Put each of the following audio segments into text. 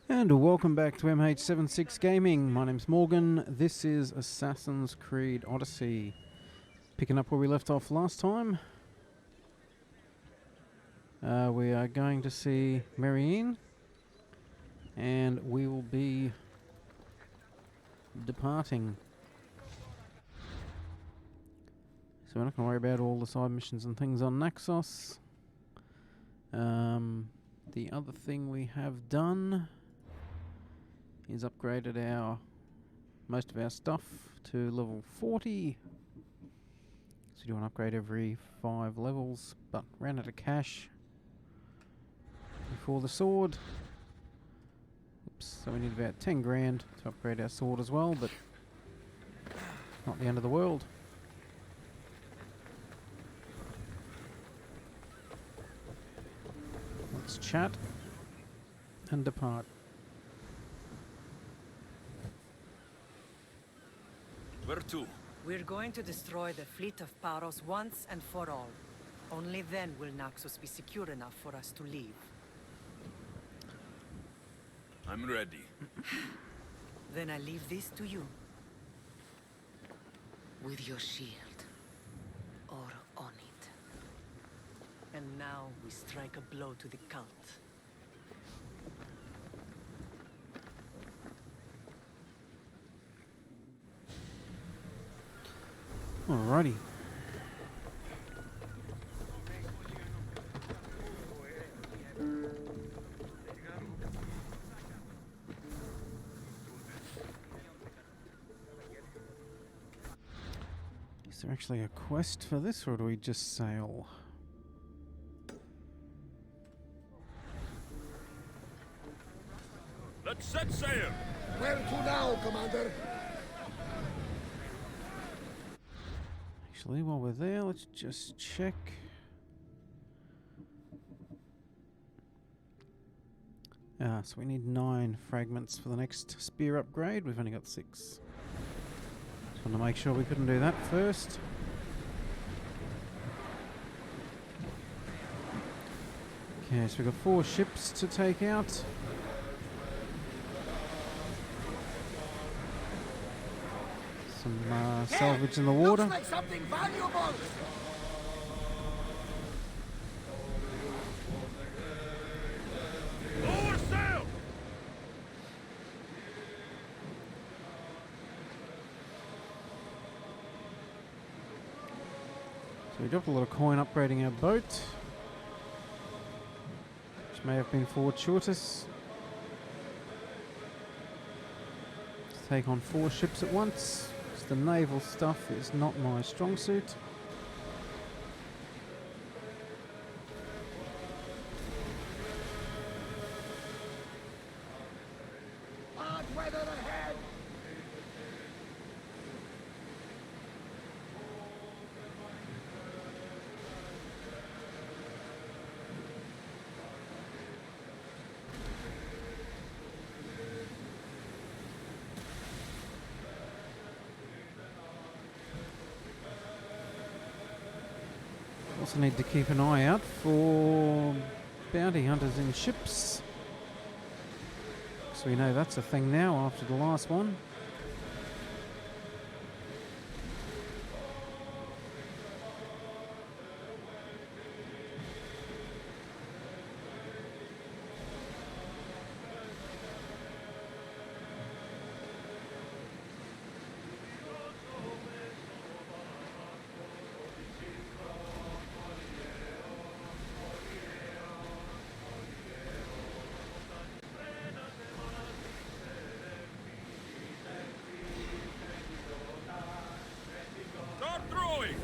And welcome back to MH76 Gaming. My name's Morgan. This is Assassin's Creed Odyssey. Picking up where we left off last time. We are going to see Marianne. And we will be departing. So we're not going to worry about all the side missions and things on Naxos. The other thing we have done is upgraded most of our stuff to level 40. So you do an upgrade every 5 levels, but ran out of cash before the sword. Oops, so we need about 10 grand to upgrade our sword as well, but not the end of the world. Let's chat and depart. Where to? We're going to destroy the fleet of Paros once and for all. Only then will Naxos be secure enough for us to leave. I'm ready. Then I leave this to you. With your shield, or on it. And now we strike a blow to the cult. Alrighty. Is there actually a quest for this, or do we just sail? Let's set sail! Where to now, Commander? Actually, while we're there, let's just check. So we need 9 fragments for the next spear upgrade. We've only got 6. Just want to make sure we couldn't do that first. Okay, so we've got 4 ships to take out. Some salvage in the water. Looks like something valuable. Lower sail! So we dropped a lot of coin upgrading our boat, which may have been fortuitous. Let's take on 4 ships at once. The naval stuff is not my strong suit. Hard weather ahead. Also need to keep an eye out for bounty hunters in ships. So we know that's a thing now after the last one. Start throwing!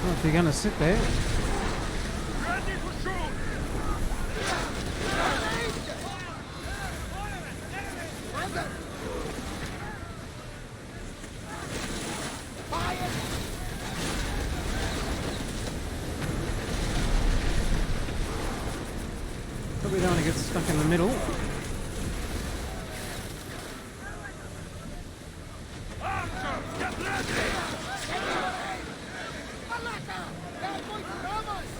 Well, if you're going to sit there, Ready to shoot! Commander! Fire! probably don't want to get stuck in the middle. Archers, get ready! Malaka! They're going to ram us!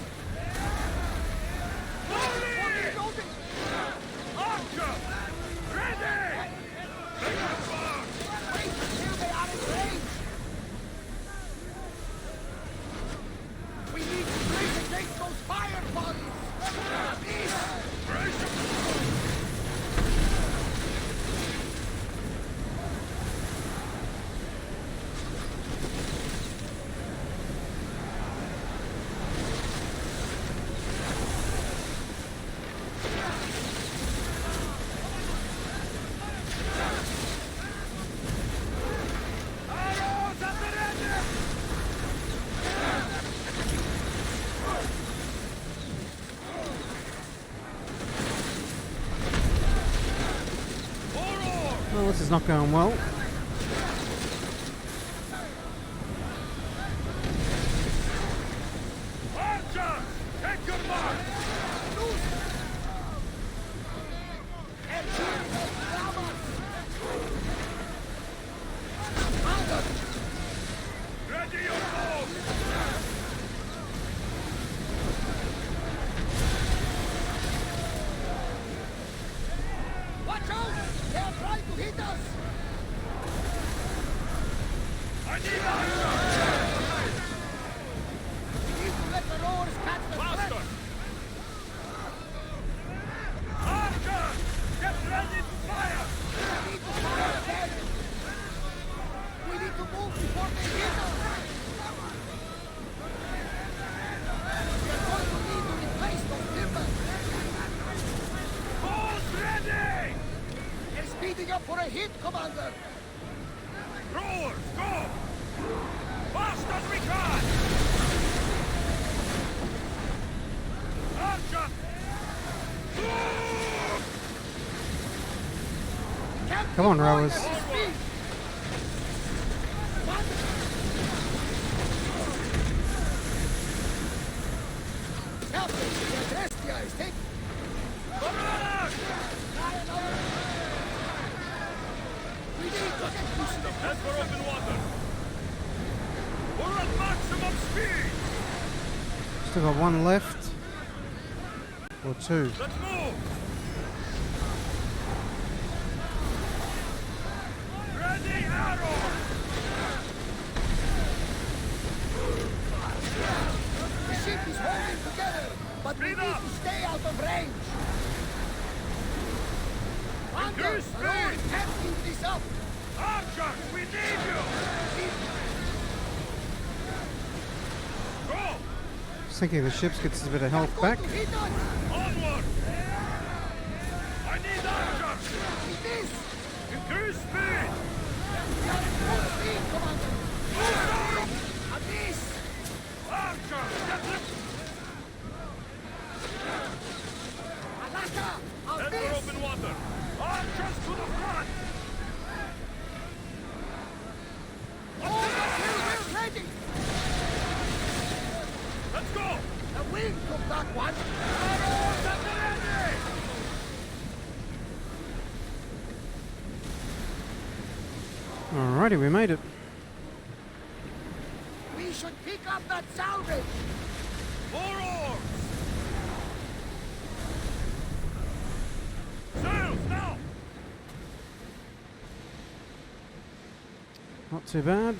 Holy! What are you doing? this is not going well. Archers! Take your mark! Ready your bow! Watch out! They are trying to hit us! I need archers! We need to let the roars catch the Master! threat! Archers! Get ready to fire! We need to fire again! We need to move before they hit us! We are going to need to replace those timbers! Bows ready! They're speeding up for a hit, Commander! Rowers, go! Fast as we can! Archers! Move! Can't Come on, keep going rowers. at this speed. What? Captain, the Atlantis is taking... Comrades! We need to get this stuff. Head for open water! We're at maximum speed! Still got one left. Or two. Let's move! Ready, arrow! The ship is holding together, but we Speed need up. to stay out of range. Commander, Increase the roars speed. can't keep this up. Archers, we need you! Go! Just thinking the ship gets a bit of They're health going back. to hit us. Onward! I need archers! It is. Increase speed! We are at full speed, Commander. And this. Archers, get them! Alaka, and Head for this. open water! Archers to the front! All the we're ready. Let's go! The wind took that one. Arrows at the ready! Alrighty, we made it. We should pick up that salvage. More oars! Sails now! Not too bad.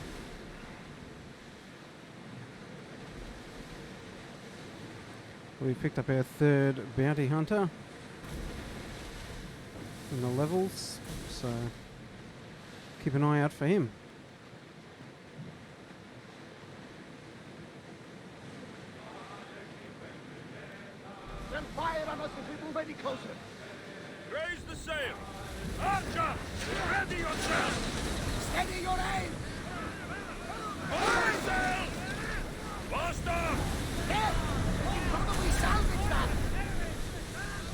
We picked up our third bounty hunter in the levels, so keep an eye out for him. They'll fire on us if we move any closer. Raise the sail! Archer! Ready yourself! Steady your aim. Fire sails! Faster! There. We can probably salvage that.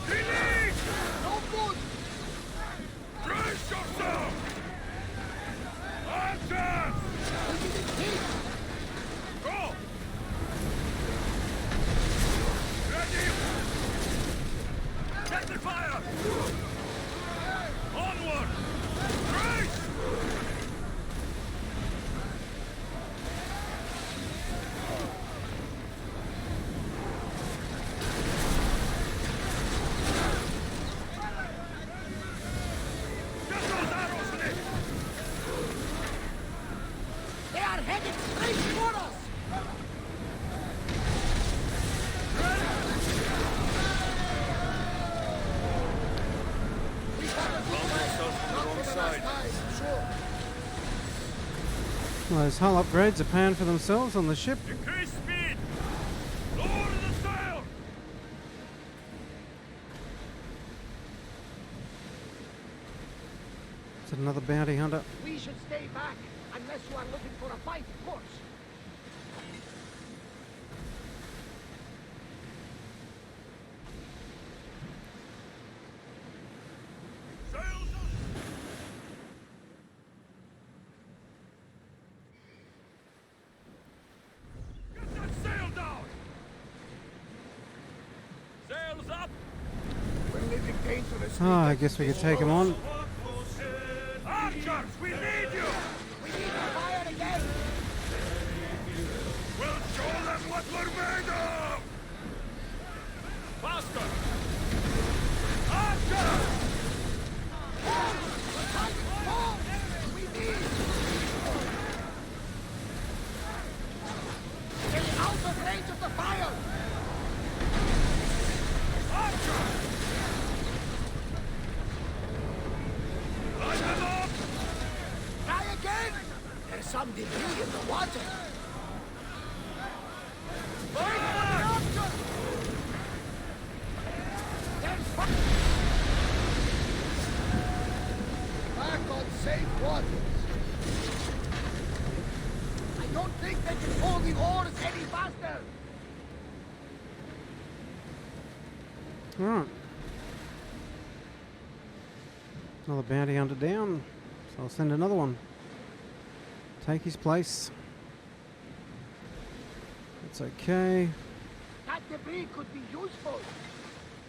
Release! No good. Brace yourself! Archers! We didn't hit. Go! Ready! Get the fire! Onward! Brace! Get those arrows in it! They are headed straight for us. We got a good fight. Not for the last time, sure. Well, those hull upgrades are paying for themselves on the ship. Increase speed! Lower the sail! Is it another bounty hunter? We should stay back, unless you are looking for a fight, of course. Sails! dangerously. Oh, I guess we could take him on. Archers, we need you! We need to fire again. We'll show them what we're made of! Faster! Archers! We need. Get out of range of the fire. Archers! Light them up! Try again. There's some debris in the water. Wait for the archer. There's fire. Back on safe waters. I don't think they can pull the oars any faster. Alright. Another bounty hunter down. So I'll send another one. Take his place. It's okay. That debris could be useful.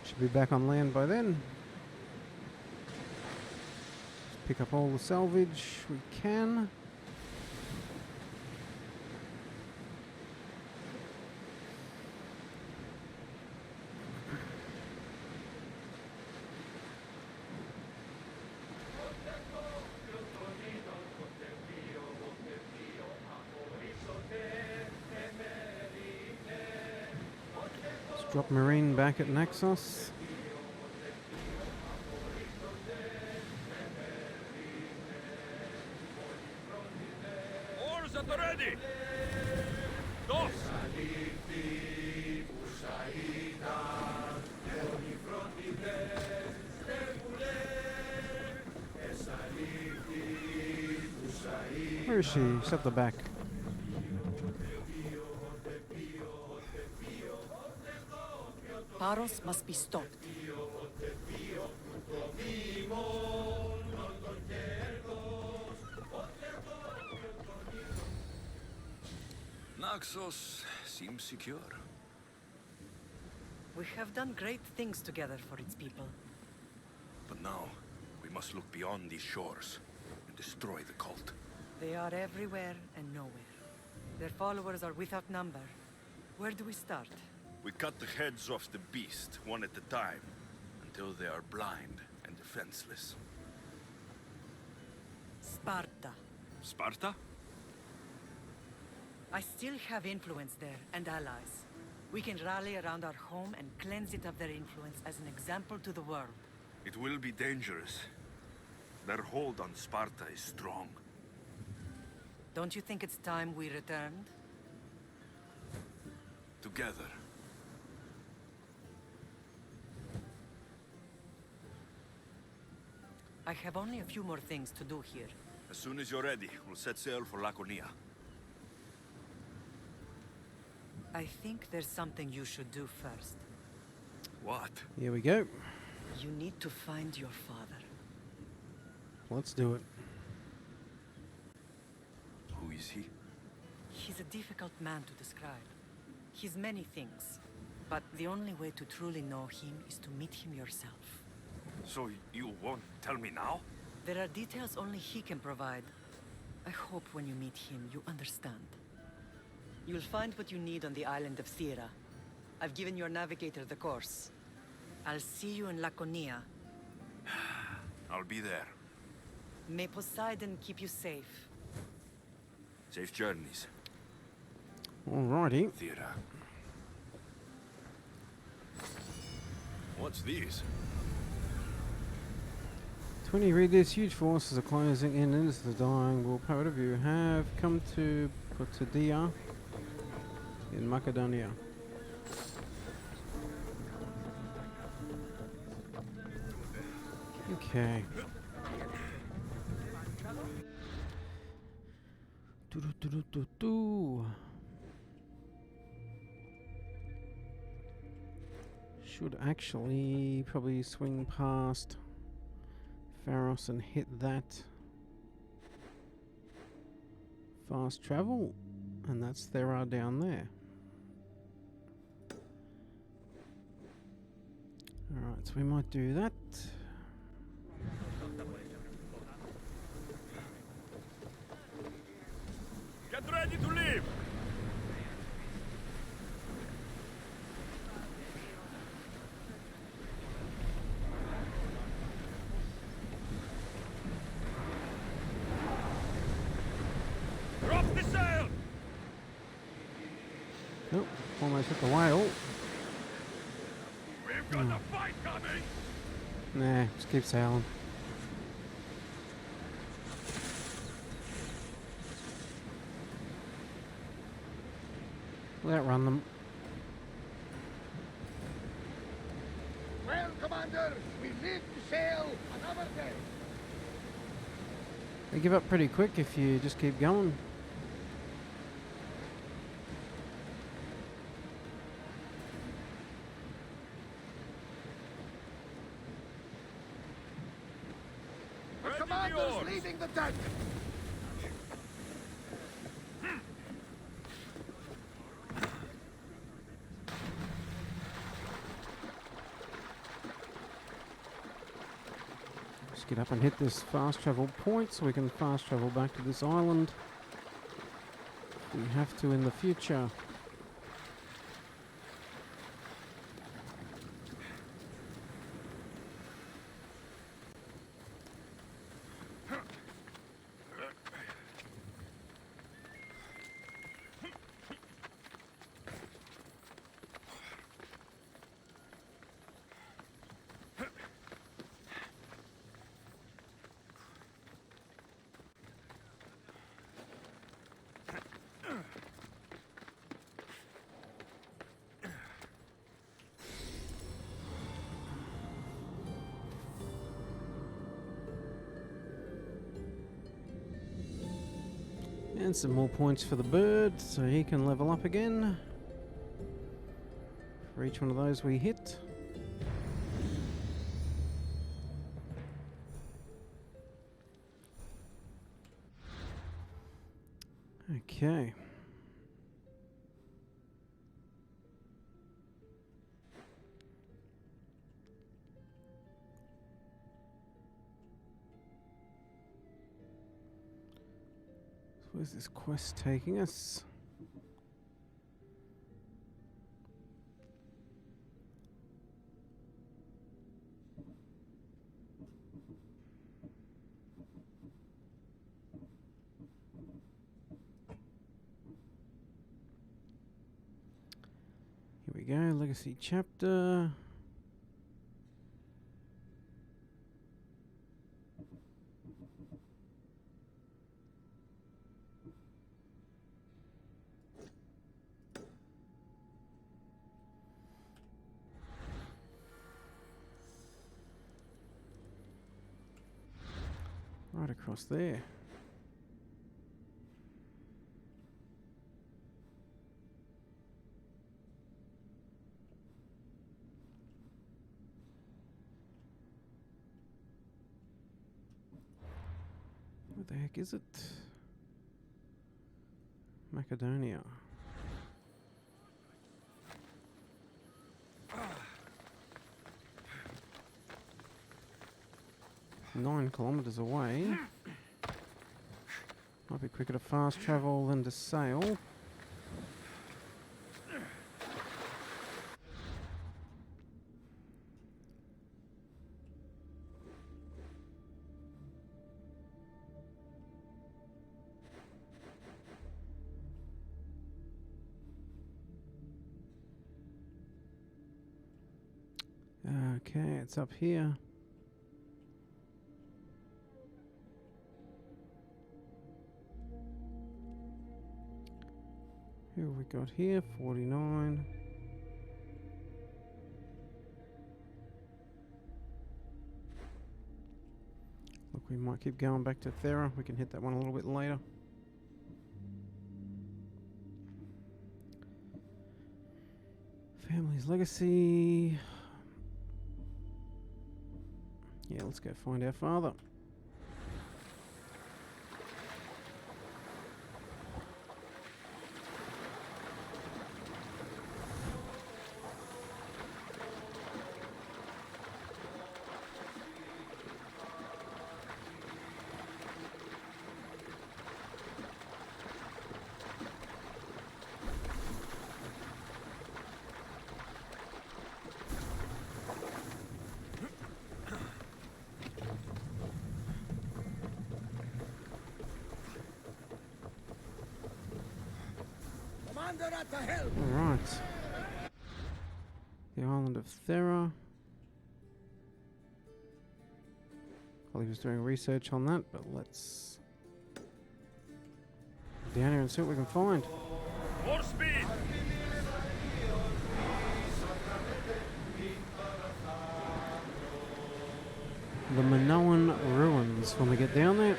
Should be back on land by then. Just pick up all the salvage we can. Let's drop Marine back at Naxos. Oars at the ready! Dos! Where is she? She's at the back. Paros must be stopped. Naxos seems secure. We have done great things together for its people. But now, we must look beyond these shores and destroy the cult. They are everywhere and nowhere. Their followers are without number. Where do we start? We cut the heads off the beast, one at a time, until they are blind and defenseless. Sparta. Sparta? I still have influence there, and allies. We can rally around our home and cleanse it of their influence as an example to the world. It will be dangerous. Their hold on Sparta is strong. Don't you think it's time we returned? Together. I have only a few more things to do here. As soon as you're ready, we'll set sail for Lakonia. I think there's something you should do first. What? Here we go. You need to find your father. Let's do it. Who is he? He's a difficult man to describe. He's many things, but the only way to truly know him is to meet him yourself. So you won't tell me now? There are details only he can provide. I hope when you meet him, you understand. You'll find what you need on the island of Thera. I've given your navigator the course. I'll see you in Lakonia. I'll be there. May Poseidon keep you safe. Safe journeys, Alrighty. Thera. What's these? 20 read this. Huge forces are closing in into the dying. Will part of you have come to Potidia in Macedonia. Okay. Do. Should actually probably swing past Paros and hit that fast travel, and that's Thera down there. Alright, so we might do that. Get ready to leave! Drop the sail! Oh, almost hit the whale. We've got a fight coming! Nah, just keep sailing. We'll outrun them. Well, Commander, we live to sail another day. They give up pretty quick if you just keep going. The Ready the Commander's oars. leading the deck. Just get up and hit this fast travel point so we can fast travel back to this island. We have to in the future. And some more points for the bird so he can level up again. For each one of those we hit. Okay. Where's this quest taking us? Here we go, Legacy chapter. Right across there. What the heck is it? Macedonia. Nine kilometers away. Might be quicker to fast travel than to sail. Okay, it's up here. Who have we got here? 49. Look, we might keep going back to Thera. We can hit that one a little bit later. Family's legacy. Yeah, let's go find our father. Commander at the helm! Alright. The island of Thera. Well, he was doing research on that, but let's go down here and see what we can find. More speed! The Minoan ruins. When we get down there,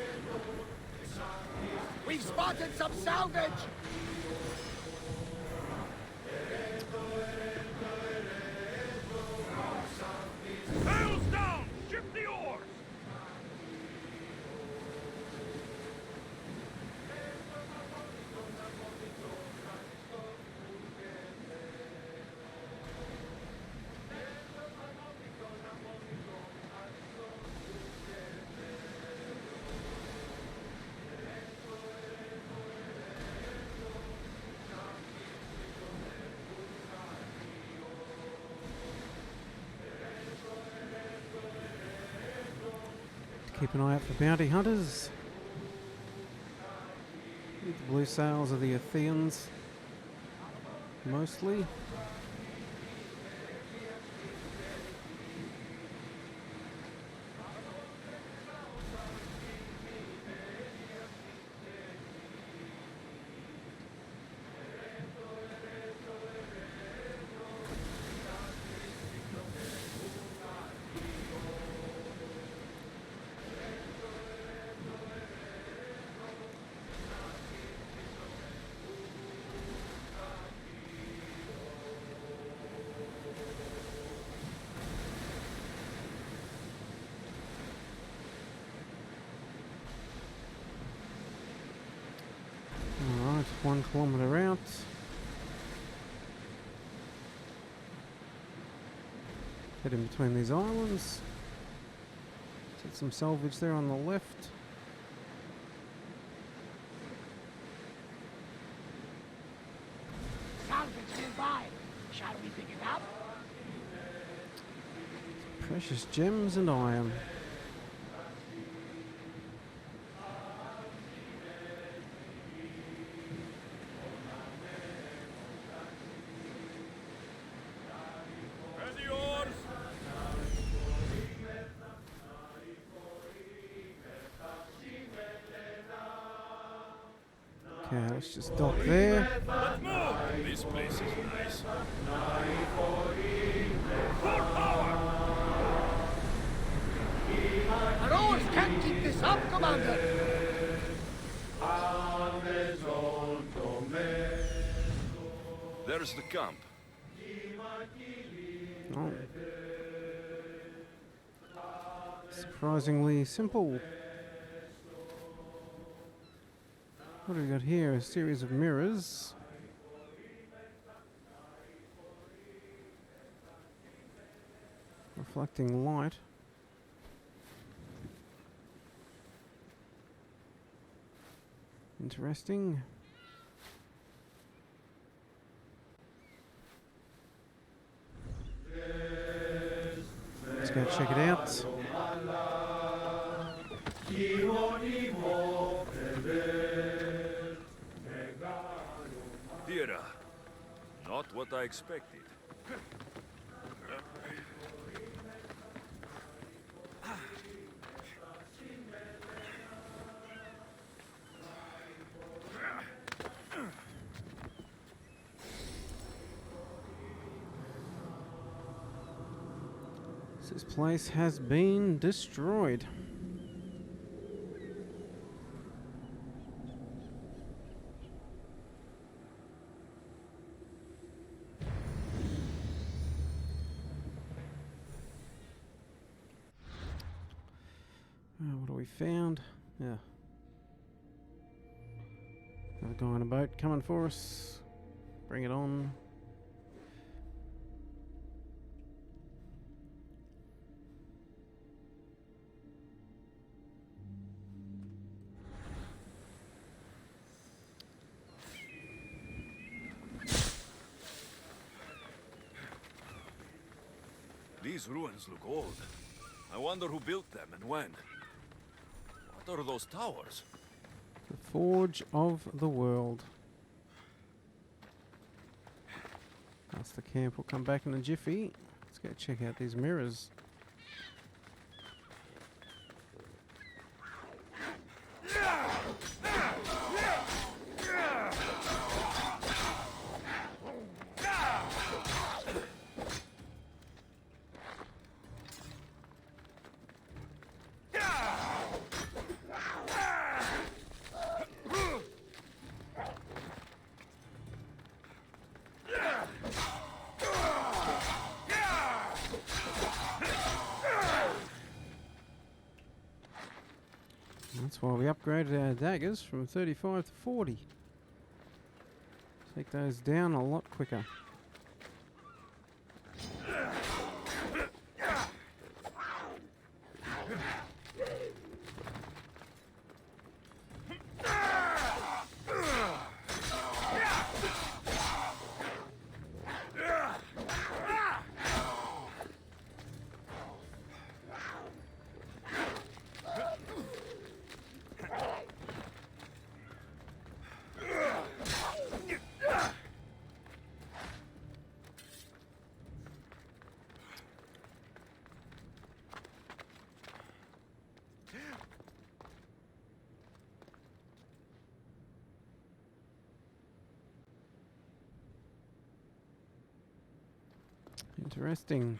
We've spotted some salvage! Sails down! Ship the oars! keep an eye out for bounty hunters. The blue sails are the Athenians, mostly. Alright, 1 kilometre out. Head in between these islands. Take some salvage there on the left. Salvage nearby. Shall we pick it up? Precious gems and iron. Ready oars! Okay, let's just dock there. Let's move! This place is nice. Full power! Our oars can't keep this up, Commander! There's the camp. Oh. Surprisingly simple. What do we got here? A series of mirrors. Reflecting light. Interesting. Let's go check it out. Thera. Not what I expected. This place has been destroyed. What have we found? Yeah. Another guy on a boat coming for us. Bring it on. These ruins look old. I wonder who built them and when. What are those towers? The Forge of the World. That's the camp. We'll come back in a jiffy. Let's go check out these mirrors. That's why we upgraded our daggers from 35 to 40. Take those down a lot quicker. Interesting.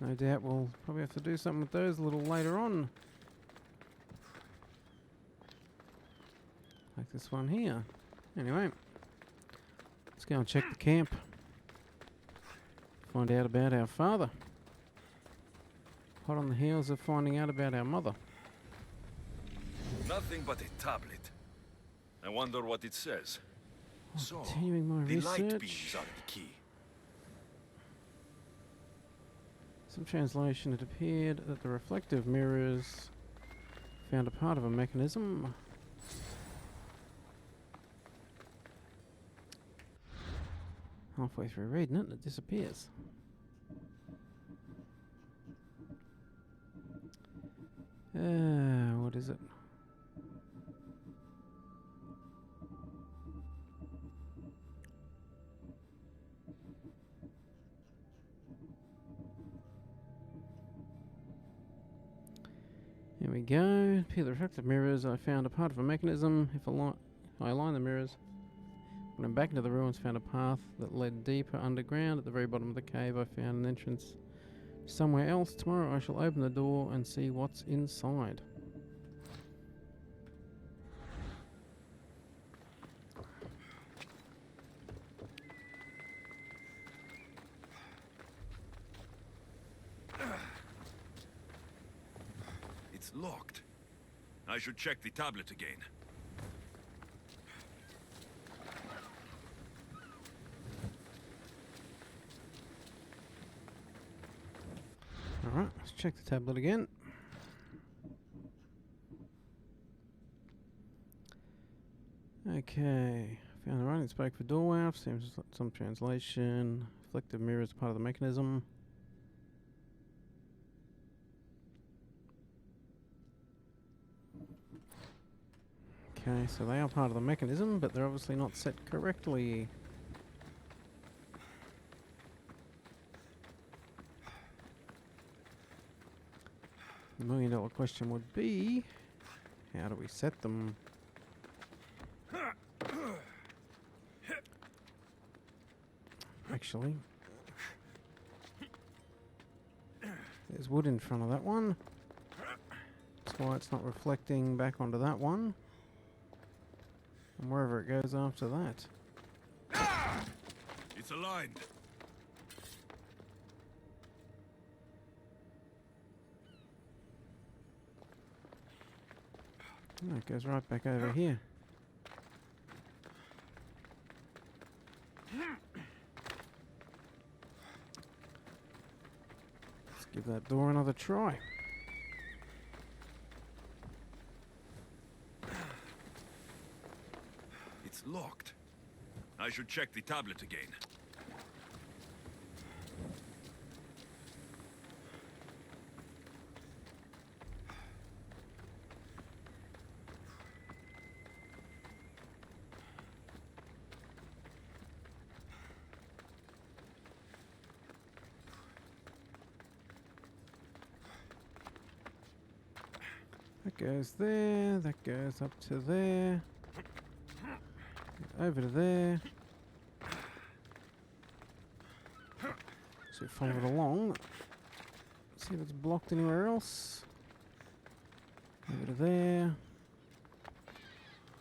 No doubt we'll probably have to do something with those a little later on. Like this one here. Anyway, let's go and check the camp. Find out about our father. Hot on the heels of finding out about our mother. Nothing but a tablet. I wonder what it says. So, Continuing my the light research. beams are the key. Some translation, it appeared that the reflective mirrors found a part of a mechanism. Halfway through reading it, it disappears. What is it? Here we go. Appear the reflective mirrors. I found a part of a mechanism. If I align the mirrors, when I'm back into the ruins, found a path that led deeper underground. At the very bottom of the cave, I found an entrance somewhere else. Tomorrow I shall open the door and see what's inside. It's locked. I should check the tablet again. Alright, let's check the tablet again. Okay, found the writing spoke for Doorwaf, seems some translation. Reflective mirror is part of the mechanism. Okay, so they are part of the mechanism, but they're obviously not set correctly. The $1,000,000 question would be, how do we set them? Actually, there's wood in front of that one. That's why it's not reflecting back onto that one. And wherever it goes after that. It's aligned. Oh, it goes right back over here. Let's give that door another try. It's locked. I should check the tablet again. That goes there, that goes up to there. Over to there. So follow it along. See if it's blocked anywhere else. Over to there.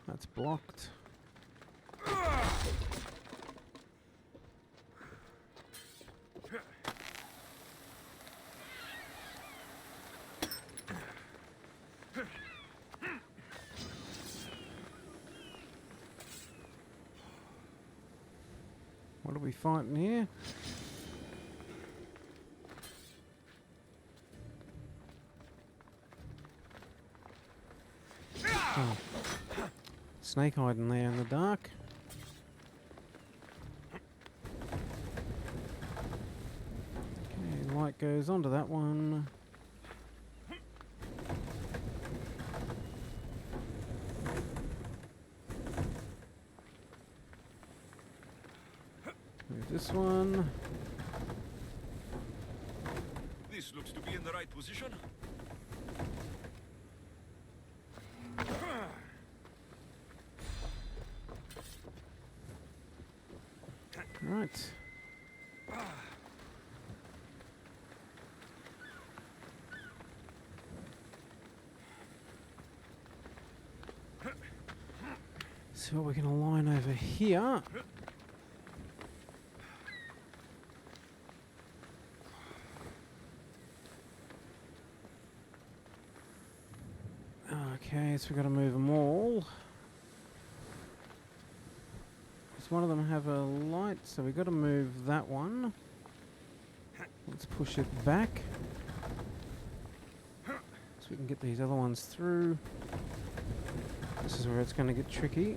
That's blocked. What are we fighting here? Oh. Snake hiding there in the dark. Okay, light goes onto that one. Move this one. This looks to be in the right position. Right. So we're going to line over here. Okay, so we've got to move them all. Does one of them have a light? So we've got to move that one. Let's push it back. So we can get these other ones through. This is where it's going to get tricky.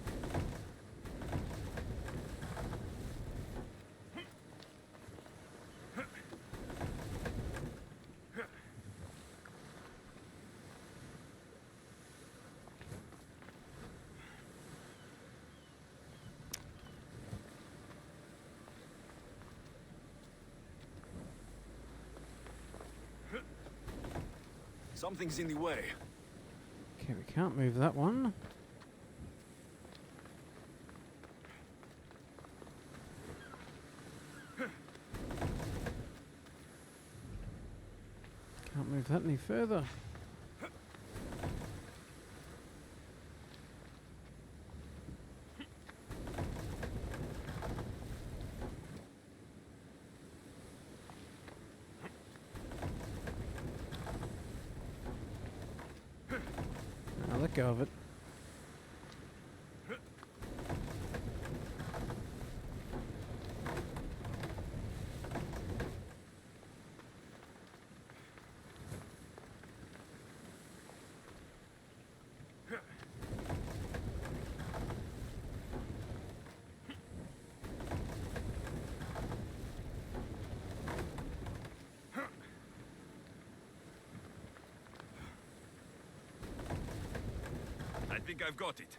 Something's in the way. Okay, we can't move that one. Can't move that any further. I'll let go of it. I think I've got it.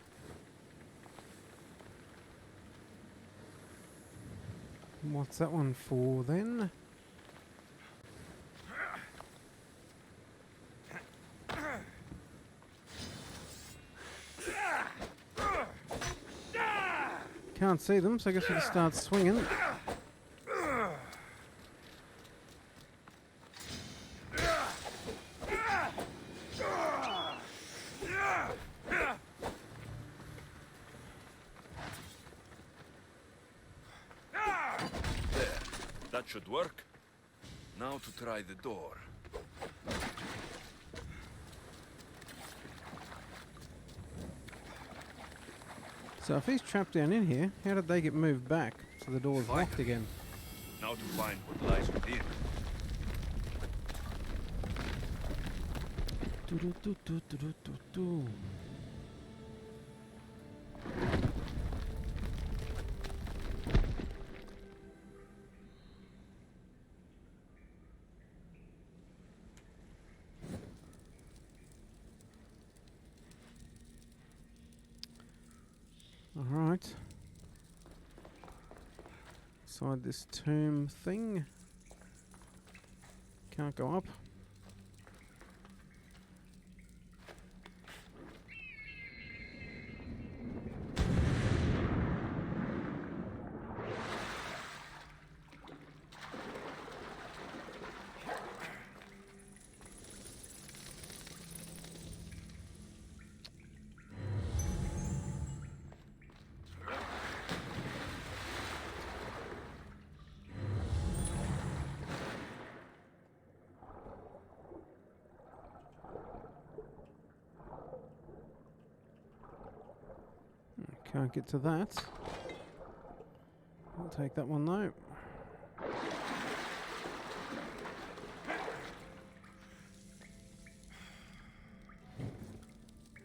What's that one for then? Can't see them, so I guess we can start swinging. That should work. Now to try the door. So if he's trapped down in here, how did they get moved back so the door's Fine. locked again? Now to find what lies within. Do-do-do-do-do-do-do. Alright. Inside this tomb thing. Can't go up. Can't get to that. I'll take that one though.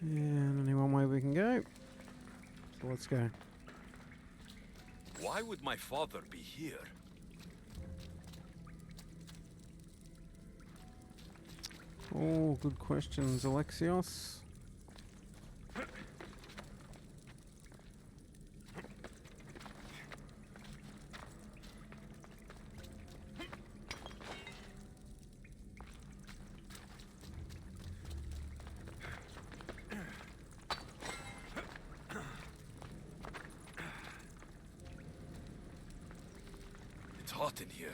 And only one way we can go. So let's go. Why would my father be here? Oh, good questions, Alexios. It's hot in here.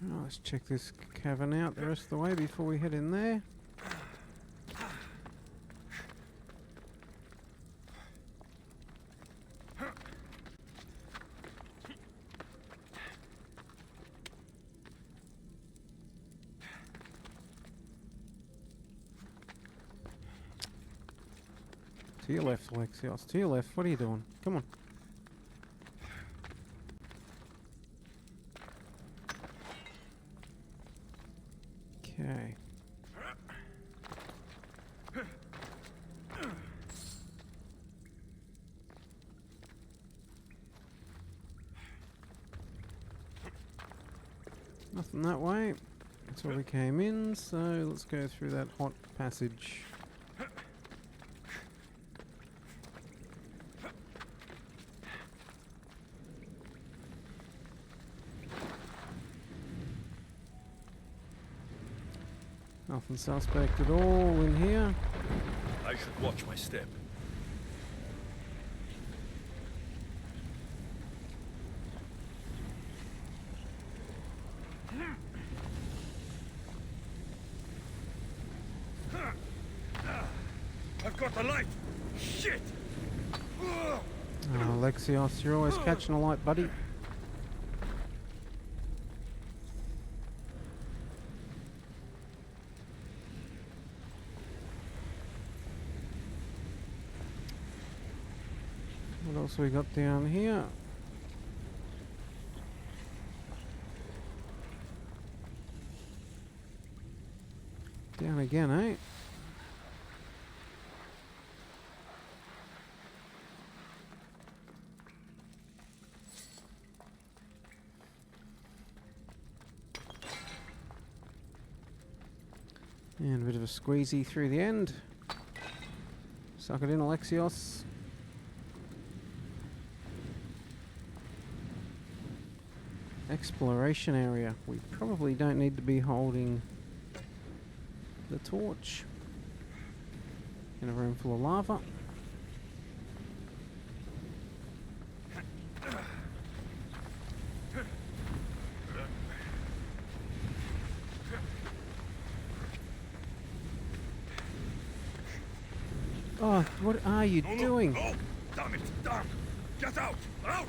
Oh, let's check this cavern out the rest of the way before we head in there. To your left, Alexios. To your left. What are you doing? Come on. Okay. Nothing that way. That's where we came in, so let's go through that hot passage. Nothing suspect at all in here. I should watch my step. I've got the light! Shit! Oh, Alexios, you're always catching a light, buddy. What else we got down here? Down again, eh? And a bit of a squeezy through the end. Suck it in, Alexios. Exploration area. We probably don't need to be holding the torch. In a room full of lava. Oh, what are you doing? No! Damn it! Damn! Get out! Out!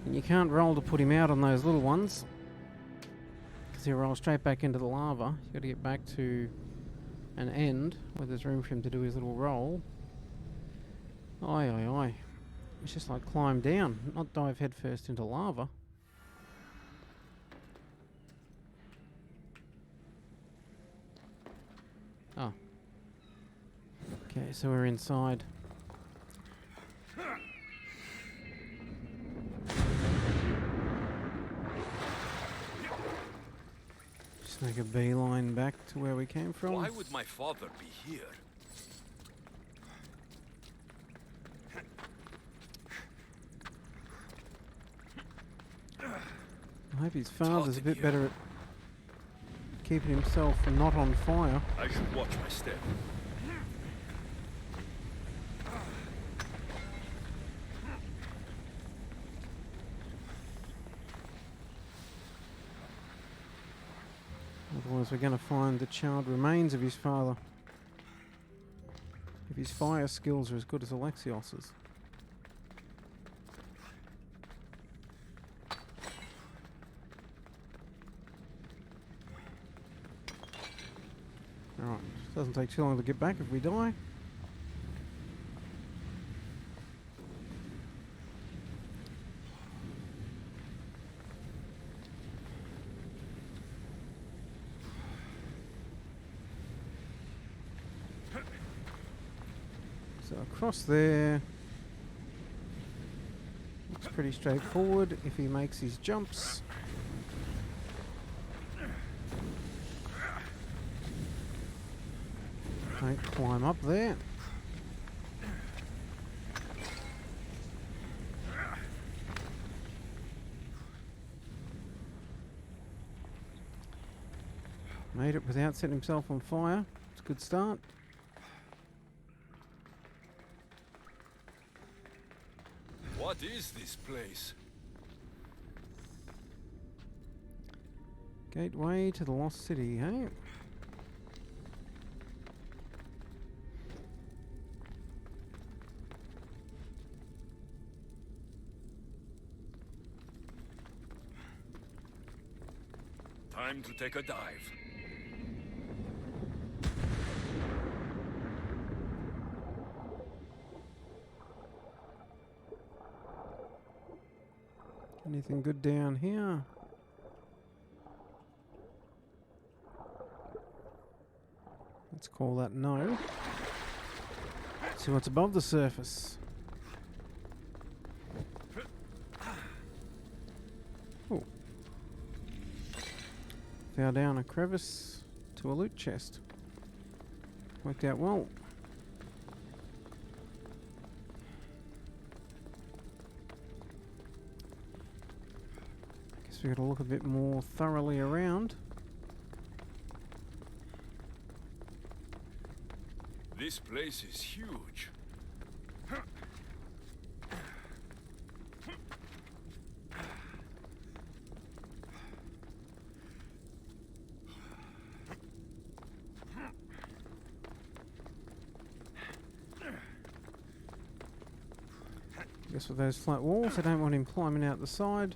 And you can't roll to put him out on those little ones, because he'll roll straight back into the lava. You've got to get back to an end where there's room for him to do his little roll. Oi, oi, oi. It's just like climb down, not dive headfirst into lava. Oh. Okay, so we're inside. Just make a beeline back to where we came from. Why would my father be here? I hope his father's a bit better at keeping himself not on fire. I should watch my step. Otherwise we're going to find the charred remains of his father. If his fire skills are as good as Alexios's. Doesn't take too long to get back if we die. So across there. Looks pretty straightforward if he makes his jumps. Don't climb up there. Made it without setting himself on fire. It's a good start. What is this place? Gateway to the Lost City, hey? Time to take a dive. Anything good down here? Let's call that no. See what's above the surface. Oh. Fell down a crevice to a loot chest. Worked out well. Guess we gotta look a bit more thoroughly around. This place is huge. Guess with those flat walls, I don't want him climbing out the side.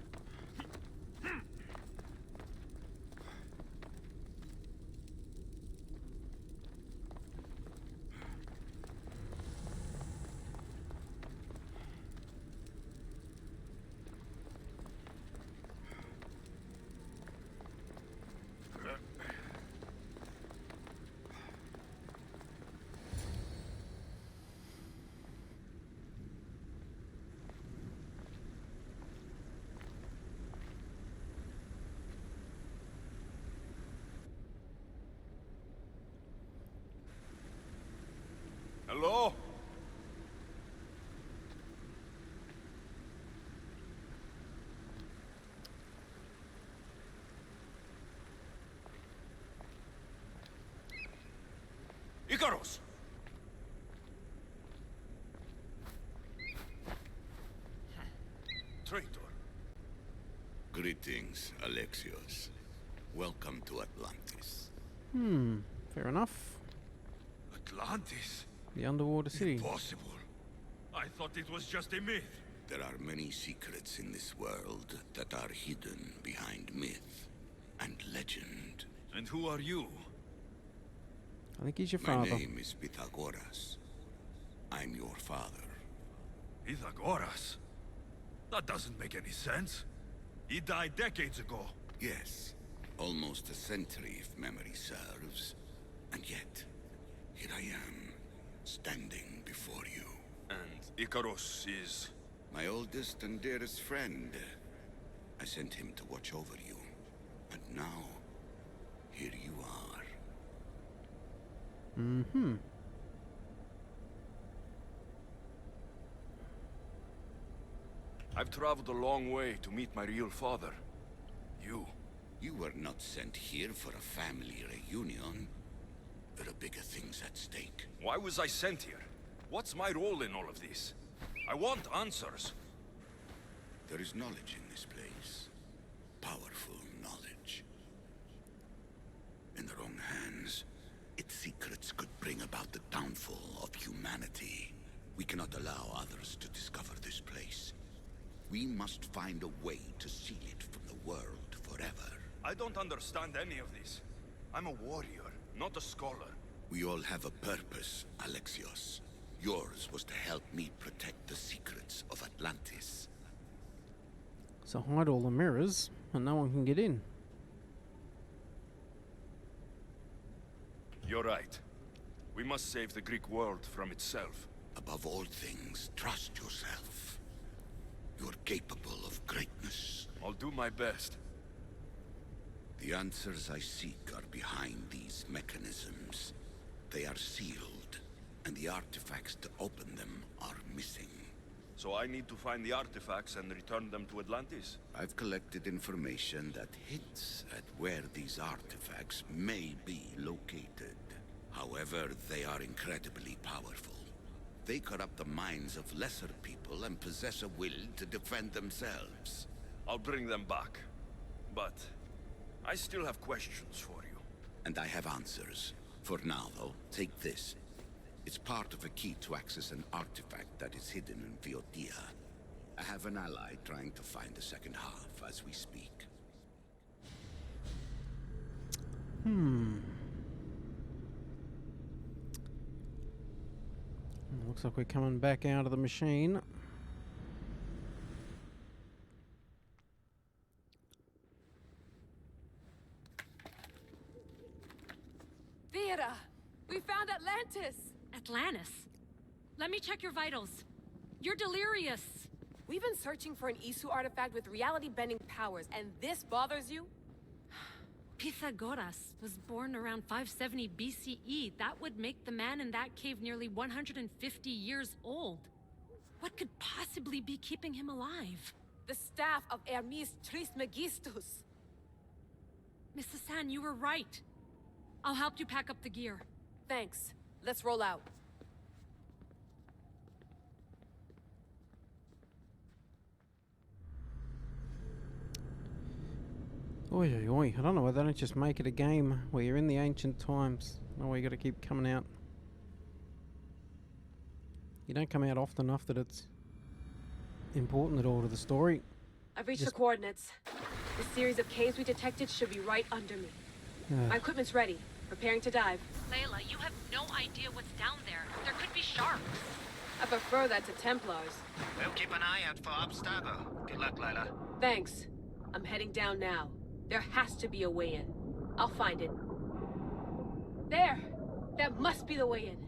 Hello? Icarus! Traitor. Greetings, Alexios. Welcome to Atlantis. Fair enough. Atlantis? The underwater city. Impossible. I thought it was just a myth. There are many secrets in this world that are hidden behind myth and legend. And who are you? I think he's your My father. name is Pythagoras. I'm your father. Pythagoras? That doesn't make any sense. He died decades ago. Yes, almost a century if memory serves. And yet, here I am, standing before you. And Icarus is... My oldest and dearest friend. I sent him to watch over you. And now, here you are. Mm-hmm. I've traveled a long way to meet my real father. You. You were not sent here for a family reunion. There are bigger things at stake. Why was I sent here? What's my role in all of this? I want answers. There is knowledge in this place. Powerful knowledge. In the wrong hands, its secrets could bring about the downfall of humanity. We cannot allow others to discover this place. We must find a way to seal it from the world forever. I don't understand any of this. I'm a warrior, not a scholar. We all have a purpose, Alexios. Yours was to help me protect the secrets of Atlantis. So hide all the mirrors, and no one can get in. You're right. We must save the Greek world from itself. Above all things, trust yourself. You're capable of greatness. I'll do my best. The answers I seek are behind these mechanisms. They are sealed, and the artifacts to open them are missing. So I need to find the artifacts and return them to Atlantis? I've collected information that hints at where these artifacts may be located. However, they are incredibly powerful. They corrupt the minds of lesser people and possess a will to defend themselves. I'll bring them back. But I still have questions for you. And I have answers. For now, though, take this. It's part of a key to access an artifact that is hidden in Viotia. I have an ally trying to find the second half as we speak. Looks like we're coming back out of the machine. Thera! We found Atlantis! Atlantis? Let me check your vitals. You're delirious. We've been searching for an Isu artifact with reality-bending powers, and this bothers you? Pythagoras was born around 570 BCE. That would make the man in that cave nearly 150 years old. What could possibly be keeping him alive? The staff of Hermes Trismegistus. Mrs. San, you were right. I'll help you pack up the gear. Thanks. Let's roll out. Oi, oi, oi. I don't know why they don't just make it a game where you're in the ancient times. No, you got to keep coming out. You don't come out often enough that it's important at all to the story. I've reached the coordinates. The series of caves we detected should be right under me. My equipment's ready. Preparing to dive. Layla, you have no idea what's down there. There could be sharks. I prefer that to Templars. We'll keep an eye out for Abstergo. Good luck, Layla. Thanks. I'm heading down now. There has to be a way in. I'll find it. There! That must be the way in.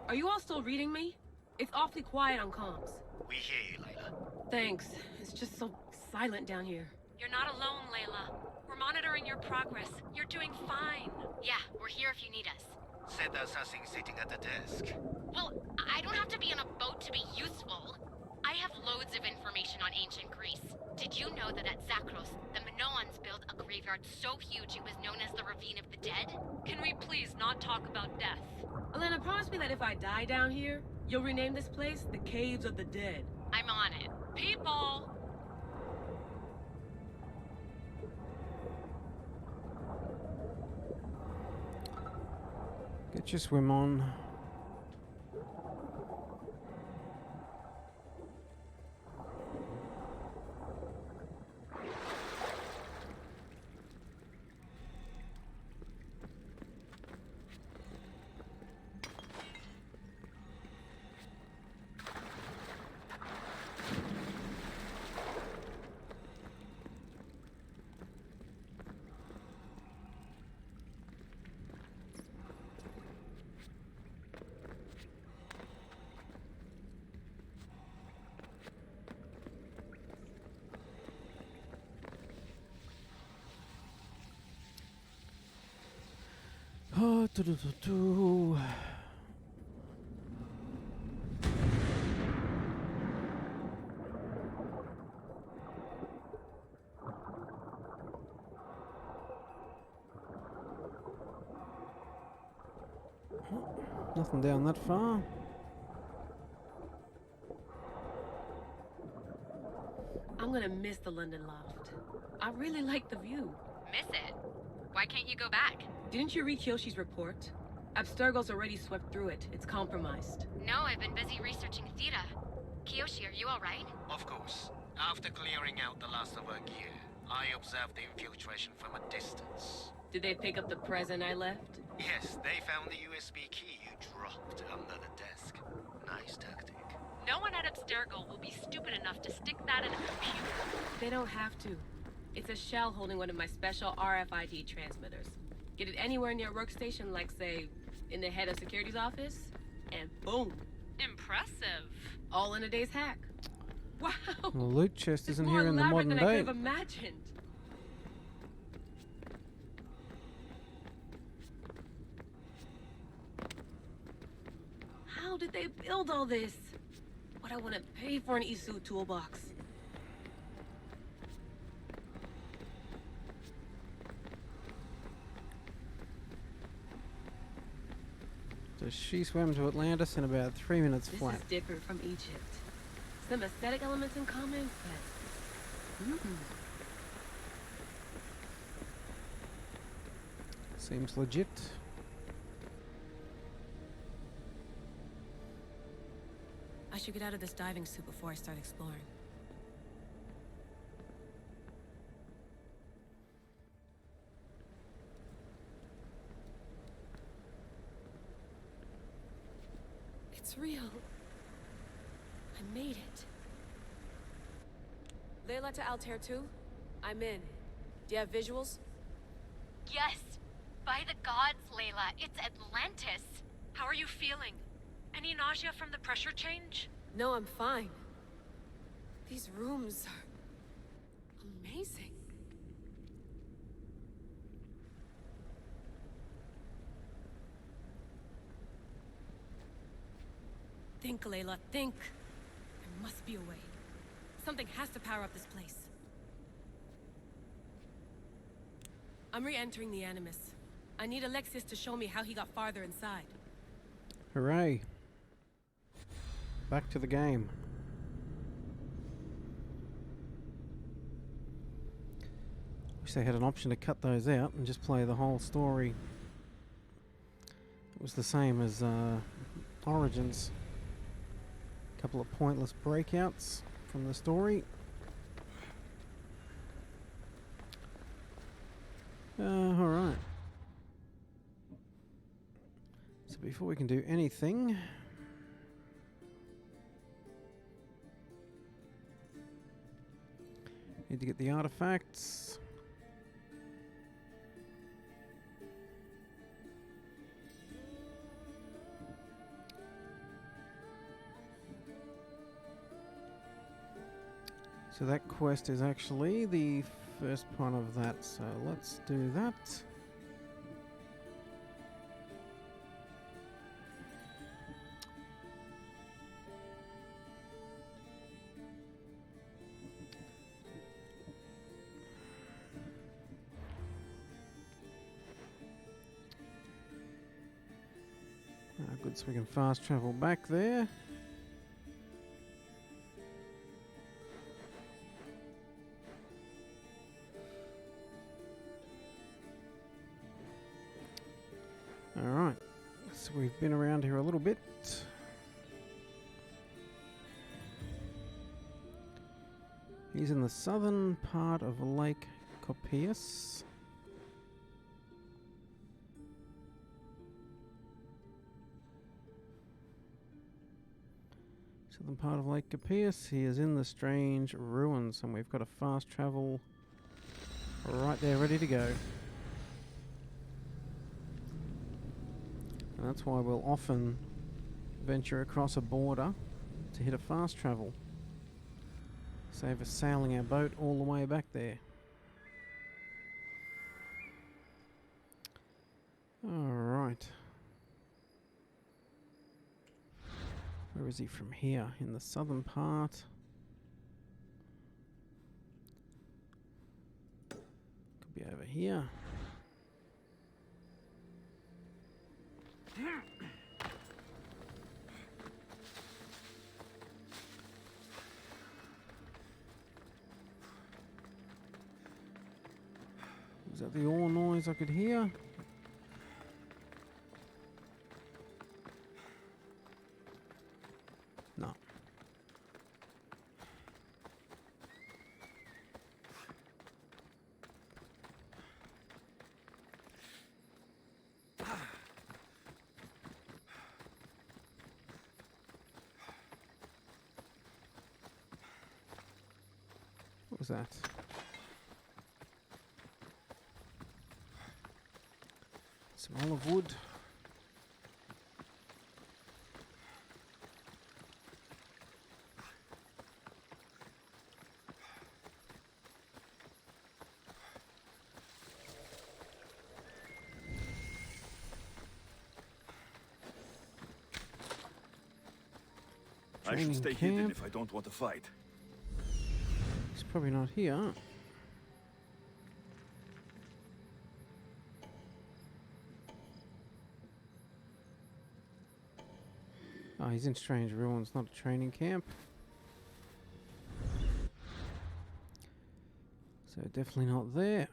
Are you all still reading me? It's awfully quiet on comms. We hear you, Layla. Thanks. It's just so silent down here. You're not alone, Layla. We're monitoring your progress. You're doing fine. Yeah, we're here if you need us. Said there's something sitting at the desk. Well, I don't have to be on a boat to be useful. I have loads of information on ancient Greece. Did you know that at Zakros, the Minoans built a graveyard so huge it was known as the Ravine of the Dead? Can we please not talk about death? Elena, promise me that if I die down here, you'll rename this place the Caves of the Dead. I'm on it. People! Get your swim on. Oh, nothing down that far. I'm gonna miss the London loft. I really like the view. Miss it? Why can't you go back? Didn't you read Kyoshi's report? Abstergo's already swept through it. It's compromised. No, I've been busy researching Thera. Kiyoshi, are you alright? Of course. After clearing out the last of our gear, I observed the infiltration from a distance. Did they pick up the present I left? Yes, they found the USB key you dropped under the desk. Nice tactic. No one at Abstergo will be stupid enough to stick that in a computer. They don't have to. It's a shell holding one of my special RFID transmitters. Get it anywhere near a workstation, like, say, in the head of security's office, and boom. Impressive. All in a day's hack. Wow. The loot chest isn't More here in the elaborate modern than I day. could have imagined. How did they build all this? What I wouldn't pay for an Isu toolbox. So she swam to Atlantis in about 3 minutes This flat. is different from Egypt. Some aesthetic elements in common, but... Seems legit. I should get out of this diving suit before I start exploring. It's real. I made it. Layla to Altair 2? I'm in. Do you have visuals? Yes! By the gods, Layla, it's Atlantis! How are you feeling? Any nausea from the pressure change? No, I'm fine. These rooms are amazing. Think, Layla, think. There must be a way. Something has to power up this place. I'm re-entering the Animus. I need Alexis to show me how he got farther inside. Hooray. Back to the game. Wish they had an option to cut those out and just play the whole story. It was the same as Origins. A couple of pointless breakouts from the story. Alright. So before we can do anything, need to get the artifacts. So that quest is actually the first part of that, so let's do that. Good, so we can fast travel back there. Alright, so we've been around here a little bit. He's in the southern part of Lake Copius. Southern part of Lake Copius. He is in the strange ruins, and we've got a fast travel right there ready to go. And that's why we'll often venture across a border to hit a fast travel. Save us sailing our boat all the way back there. Alright. Where is he from here? In the southern part. Could be over here. Was that the ore noise I could hear? was that? Some olive wood. I should Training stay hidden camp. if I don't want to fight. He's probably not here. Oh, he's in Strange Ruins, not a training camp. So definitely not there.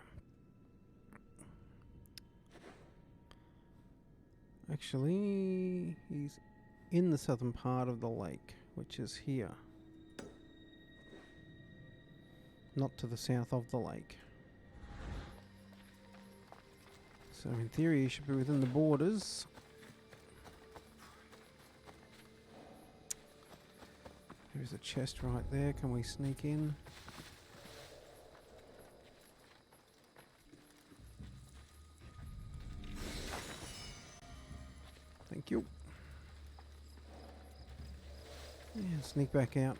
Actually, he's in the southern part of the lake, which is here. Not to the south of the lake. So in theory, he should be within the borders. There's a chest right there. Can we sneak in? Thank you. And sneak back out.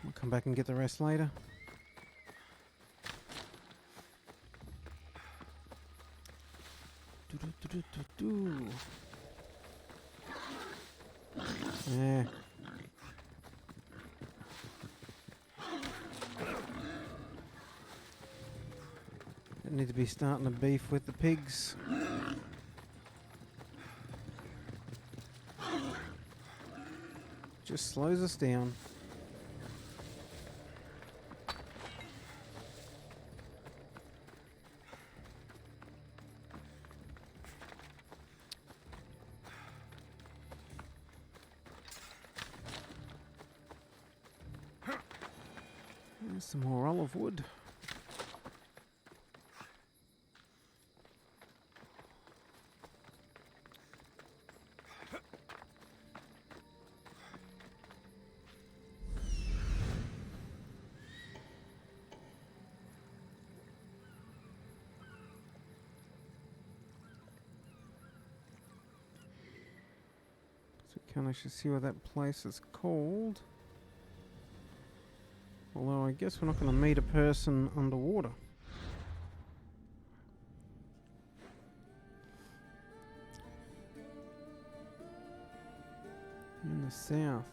We'll come back and get the rest later. Do-do-do-do-do-do. Yeah. I need to be starting a beef with the pigs. Just slows us down. There's some more olive wood. So we can actually see what that place is called. Although I guess we're not going to meet a person underwater. In the south.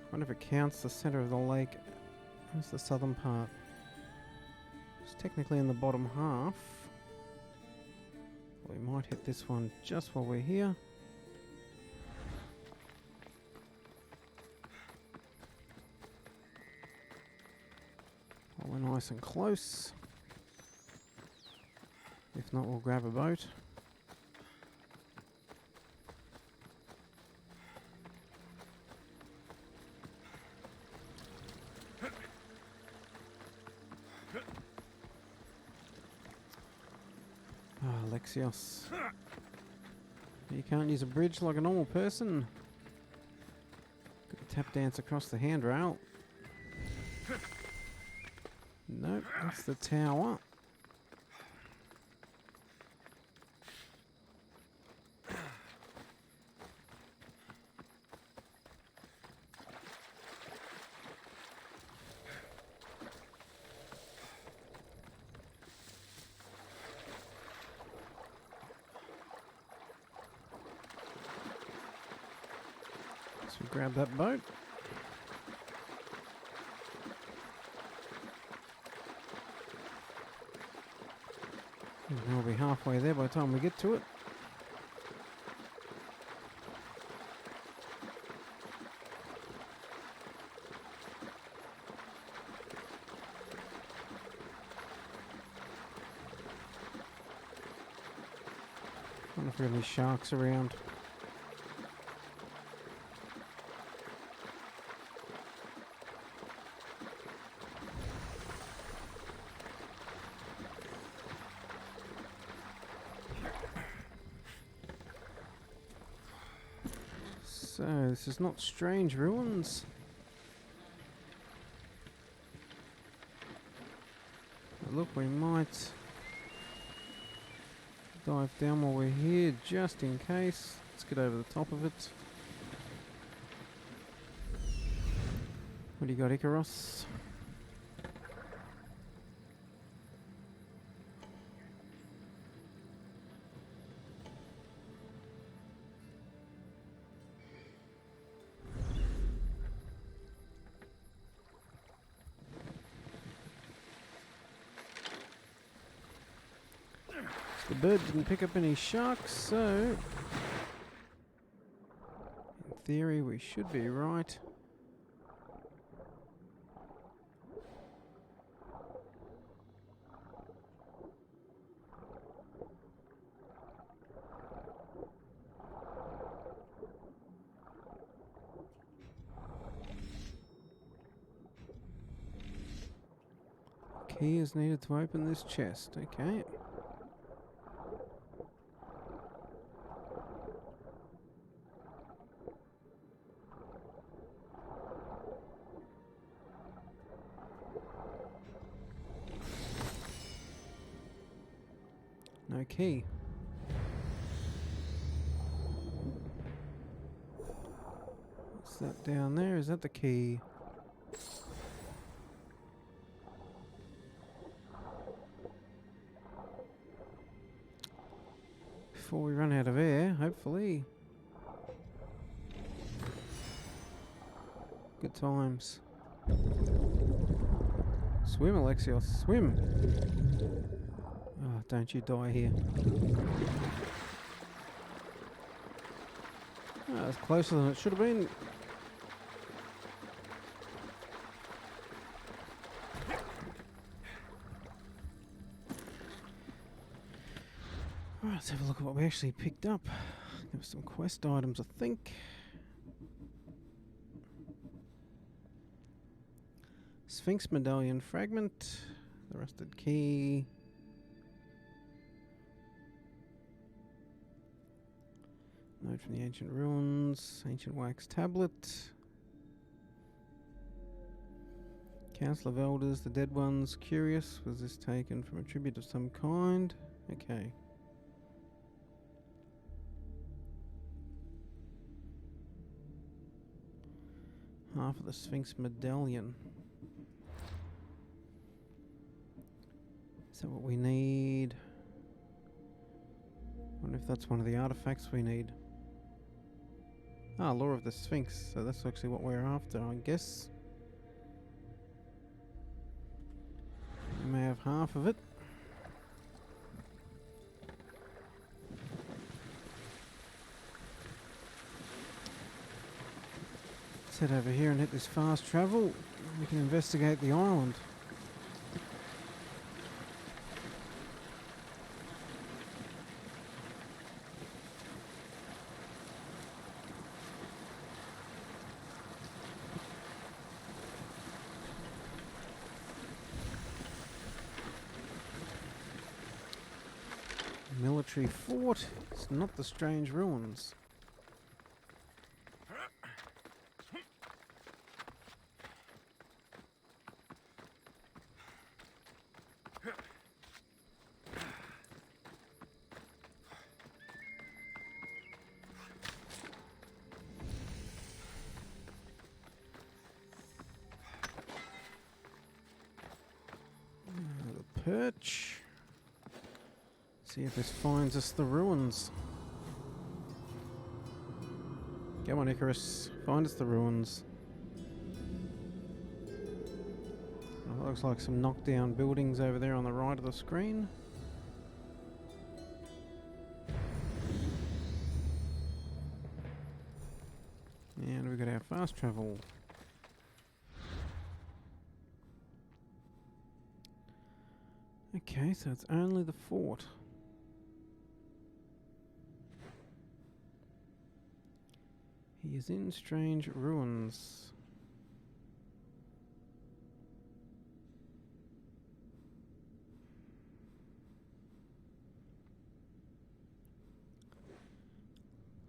I wonder if it counts the center of the lake as the southern part. It's technically in the bottom half. We might hit this one just while we're here. We're nice and close. If not, we'll grab a boat. Ah, Alexios. You can't use a bridge like a normal person. Got to tap dance across the handrail. Nope, that's the tower. So we grab that boat. And we'll be halfway there by the time we get to it. I wonder if there are any sharks around. So, this is not strange ruins. But look, we might dive down while we're here, just in case. Let's get over the top of it. What do you got, Icaros? The bird didn't pick up any sharks, so in theory we should be right. Key is needed to open this chest, okay. No key. What's that down there? Is that the key? Before we run out of air, hopefully. Good times. Swim, Alexios, swim! Oh, don't you die here. Oh, that's closer than it should have been. Alright, let's have a look at what we actually picked up. There were some quest items, I think. Sphinx medallion fragment, the rusted key. Note from the ancient ruins, ancient wax tablet. Council of Elders, the dead ones, curious. Was this taken from a tribute of some kind? Okay. Half of the Sphinx medallion. Is that what we need? Wonder if that's one of the artifacts we need. Ah, Lore of the Sphinx. So that's actually what we're after, I guess. We may have half of it. Let's head over here and hit this fast travel. We can investigate the island. Military fort. It's not the strange ruins. The perch. See if this finds us the ruins. Come on, Icarus. Find us the ruins. Oh, looks like some knockdown buildings over there on the right of the screen. And we've got our fast travel. Okay, so it's only the fort. He is in strange ruins.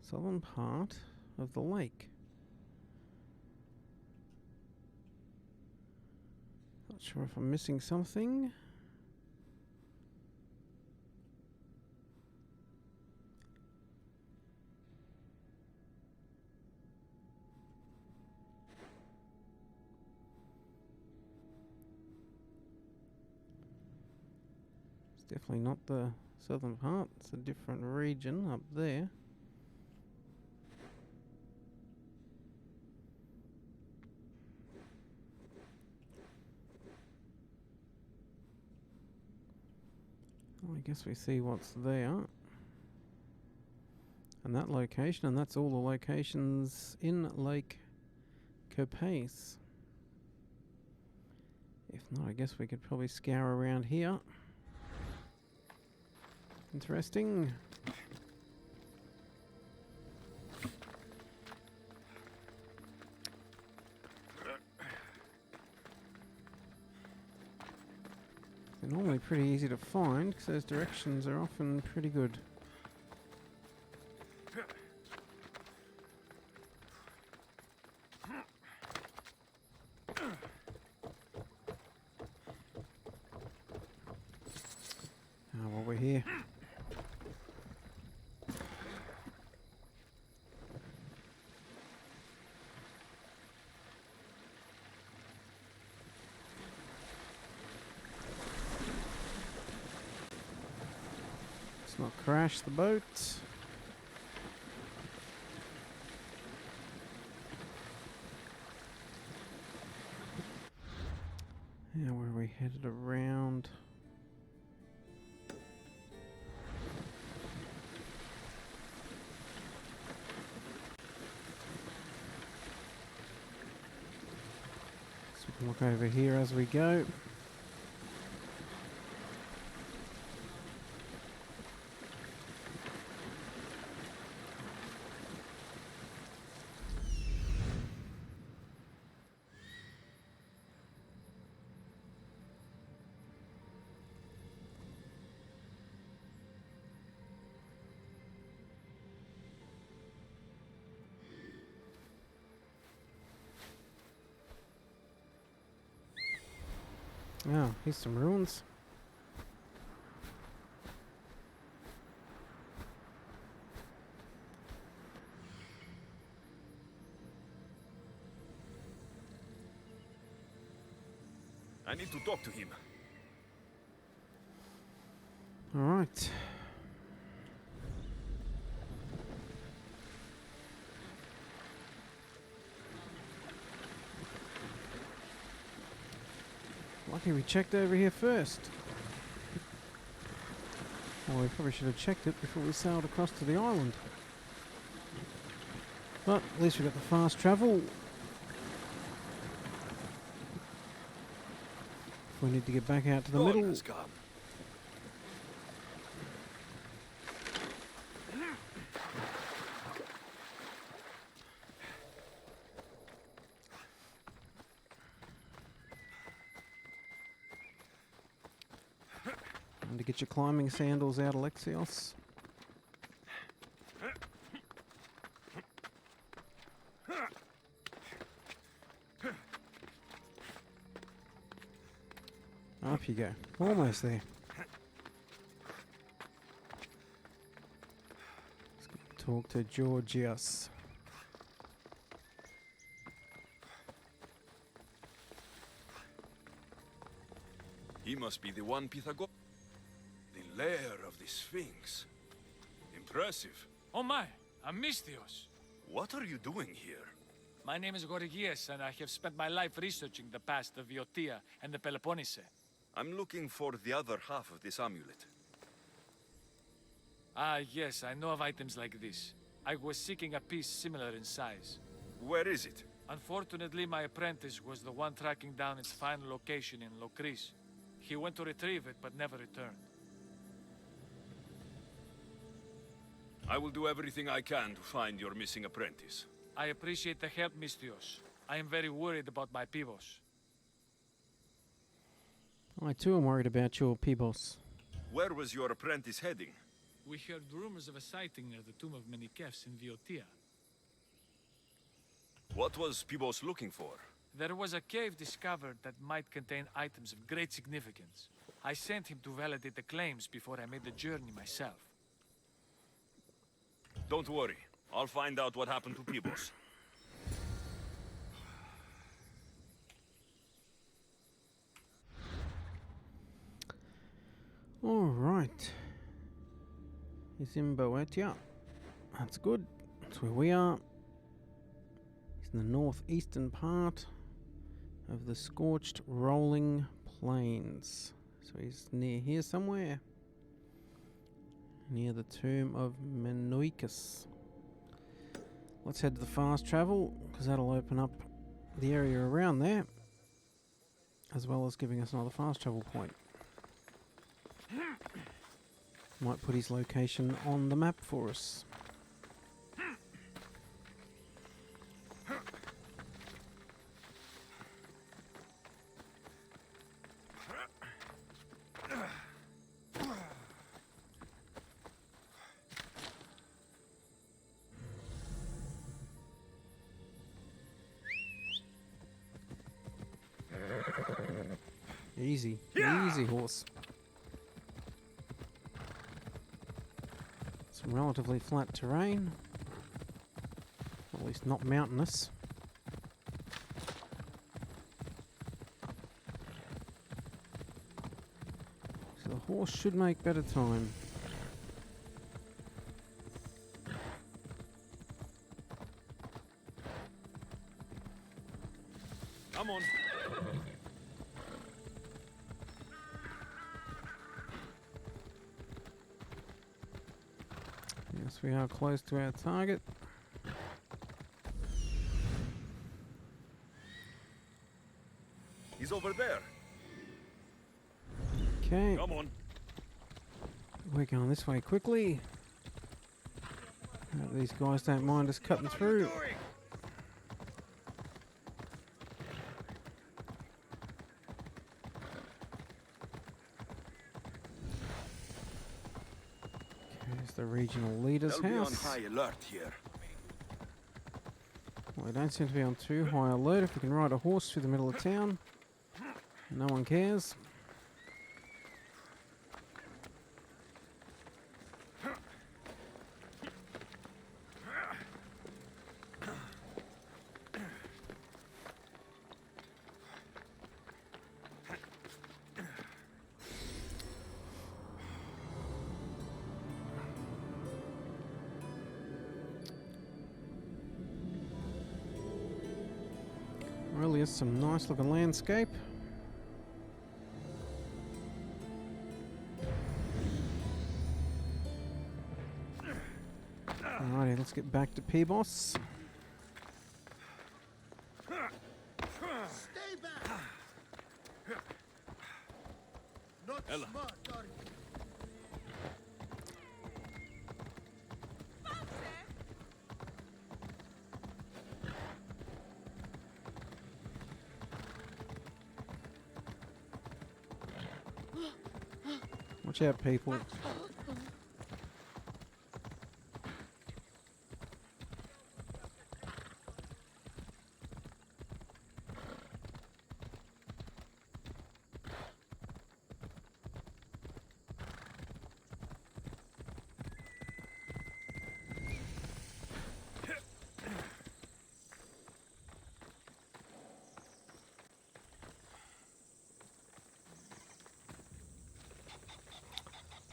Southern part of the lake. Not sure if I'm missing something. It's definitely not the southern part. It's a different region up there. Well, I guess we see what's there. And that location, and that's all the locations in Lake Copace. If not, I guess we could probably scour around here. Interesting. They're normally pretty easy to find because those directions are often pretty good. While we're here. Let's not crash the boat. Yeah, where are we headed around? So we can look over here as we go. Oh, here's some ruins. I need to talk to him. All right. Lucky we checked over here first. Well, we probably should have checked it before we sailed across to the island. But at least we got the fast travel. If we need to get back out to the middle. Has come. And to get your climbing sandals out, Alexios. Up you go. Almost there. Let's go talk to Georgios. He must be the one Pythagor. The lair of the Sphinx. Impressive. Oh my, I'm Mystios. What are you doing here? My name is Gorgias, and I have spent my life researching the past of Viotia and the Peloponnese. I'm looking for the other half of this amulet. Ah, yes, I know of items like this. I was seeking a piece similar in size. Where is it? Unfortunately, my apprentice was the one tracking down its final location in Locris. He went to retrieve it, but never returned. I will do everything I can to find your missing apprentice. I appreciate the help, Mystios. I am very worried about my Pibos. I too am worried about your Pibos. Where was your apprentice heading? We heard rumors of a sighting near the tomb of Menikefs in Viotia. What was Peebles looking for? There was a cave discovered that might contain items of great significance. I sent him to validate the claims before I made the journey myself. Don't worry. I'll find out what happened to Peebles. All right. He's in Boetia. That's good. That's where we are. He's in the northeastern part of the scorched rolling plains. So he's near here somewhere. Near the tomb of Menoicus. Let's head to the fast travel, because that'll open up the area around there, as well as giving us another fast travel point. Might put his location on the map for us. Easy, easy horse. Some relatively flat terrain, at least not mountainous. So the horse should make better time. Come on. Yes, we are close to our target. He's over there. Okay. Come on. We're going this way quickly. These guys don't mind us cutting through. There's the regional leader's They'll house. be on high alert here. Well, we don't seem to be on too high alert. If we can ride a horse through the middle of town, no one cares. Really is some nice looking landscape. Alrighty, let's get back to Peebles. Stay back! Not Ella. smart, are you? Watch out, people.